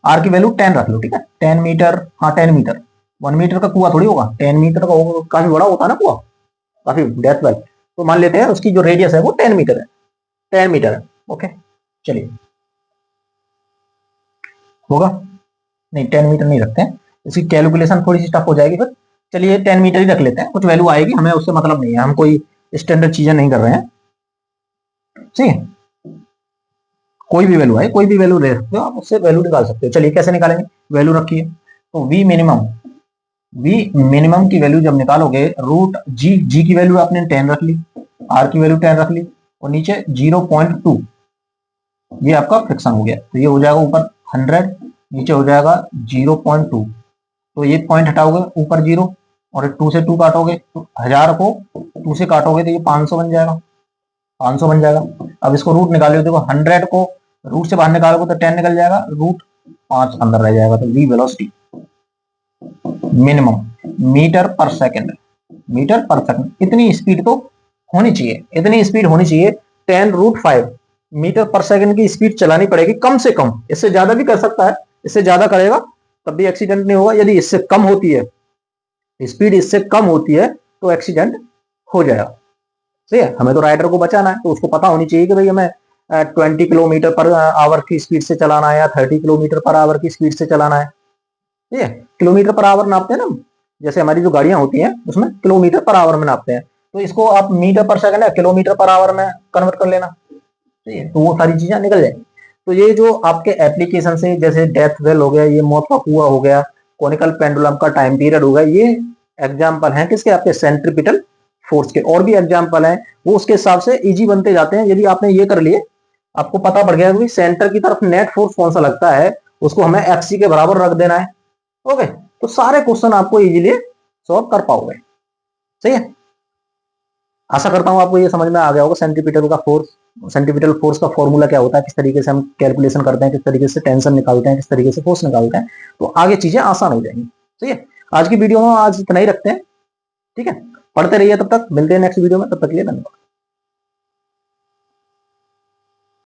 आर की वैल्यू 10 रख लो, ठीक है, 10 मीटर, हाँ 10 मीटर, 1 मीटर का कुआं थोड़ी होगा, 10 मीटर का होगा, काफी बड़ा होता है ना कुआं, काफी डेप्थ वाला। तो मान लेते हैं उसकी जो रेडियस है वो 10 मीटर है, 10 मीटर है। ओके, चलिए होगा, नहीं 10 मीटर नहीं रखते हैं, इसकी कैलकुलेशन थोड़ी सी टफ हो जाएगी फिर। चलिए 10 मीटर ही रख लेते हैं, कुछ वैल्यू आएगी, हमें उससे मतलब नहीं है, हम कोई स्टैंडर्ड चीजें नहीं कर रहे हैं। ठीक है, कोई भी वैल्यू आए, कोई भी वैल्यू ले सकते हो आप, उससे वैल्यू निकाल सकते हो। चलिए कैसे निकालेंगे, वैल्यू रखिए, तो वी मिनिमम, वी मिनिमम की वैल्यू जब निकालोगे, रूट जी, जी की वैल्यू आपने 10 रख ली, आर की वैल्यू 10 रख ली, और नीचे 0.2, ये आपका फ्रिक्शन हो गया, तो ये हो जाएगा ऊपर 100, नीचे हो जाएगा 0.2, तो ये पॉइंट हटाओगे ऊपर 0, और 2 से 2 काटोगे तो 1000 को 2 से काटोगे तो ये 500 बन जाएगा, 500 बन जाएगा। अब इसको रूट निकालो, देखो 100 को रूट से बाहर निकालोगे तो 10 निकल जाएगा, रूट 5 अंदर रह जाएगा, तो वी वेलोसिटी मिनिमम मीटर पर सेकंड, मीटर पर सेकंड, इतनी स्पीड तो होनी चाहिए, इतनी स्पीड होनी चाहिए, 10√5 मीटर पर सेकंड की स्पीड चलानी पड़ेगी कम से कम। इससे ज्यादा भी कर सकता है, इससे ज्यादा करेगा तब भी एक्सीडेंट नहीं होगा, यदि इससे कम होती है, स्पीड इससे कम होती है तो एक्सीडेंट हो जाएगा। ठीक है, हमें तो राइडर को बचाना है, तो उसको पता होनी चाहिए कि भाई हमें 20 किलोमीटर पर आवर की स्पीड से चलाना है या 30 किलोमीटर पर आवर की स्पीड से चलाना है। ठीक है, किलोमीटर पर आवर नापते हैं ना, जैसे हमारी जो गाड़ियां होती हैं उसमें किलोमीटर पर आवर में नापते हैं, तो इसको आप मीटर पर सेकंड या किलोमीटर पर आवर में कन्वर्ट कर लेना। ठीक है, तो वो सारी चीजें निकल जाएंगी। तो ये जो आपके एप्लीकेशन से, जैसे डेथ वेल हो गया, ये मौत का कुआं हो गया, कोनिकल पेंडुलम का टाइम पीरियड हो गया, ये एग्जाम्पल हैं किसके, आपके सेंट्रीपिटल फोर्स के। और भी एग्जाम्पल हैं, वो उसके हिसाब से इजी बनते जाते हैं। यदि आपने ये कर लिए, आपको पता पड़ गया कि सेंटर की तरफ नेट फोर्स कौन सा लगता है, उसको हमें एफसी के बराबर रख देना है। ओके, तो सारे क्वेश्चन आपको इजीली सॉल्व कर पाओगे। सही है, आशा करता हूं आपको ये समझ में आ गया होगा सेंट्रीपिटल का फोर्स, सेंट्रीपिटल फोर्स का फॉर्मूला क्या होता है, किस तरीके से हम कैलकुलेशन करते हैं, किस तरीके से टेंशन निकालते हैं, किस तरीके से फोर्स निकालते हैं, तो आगे चीजें आसान हो जाएंगी। ठीक है, आज की वीडियो में आज इतना ही रखते हैं। ठीक है, पढ़ते रहिए, तब तक मिलते हैं नेक्स्ट वीडियो में, तब तक के लिए धन्यवाद।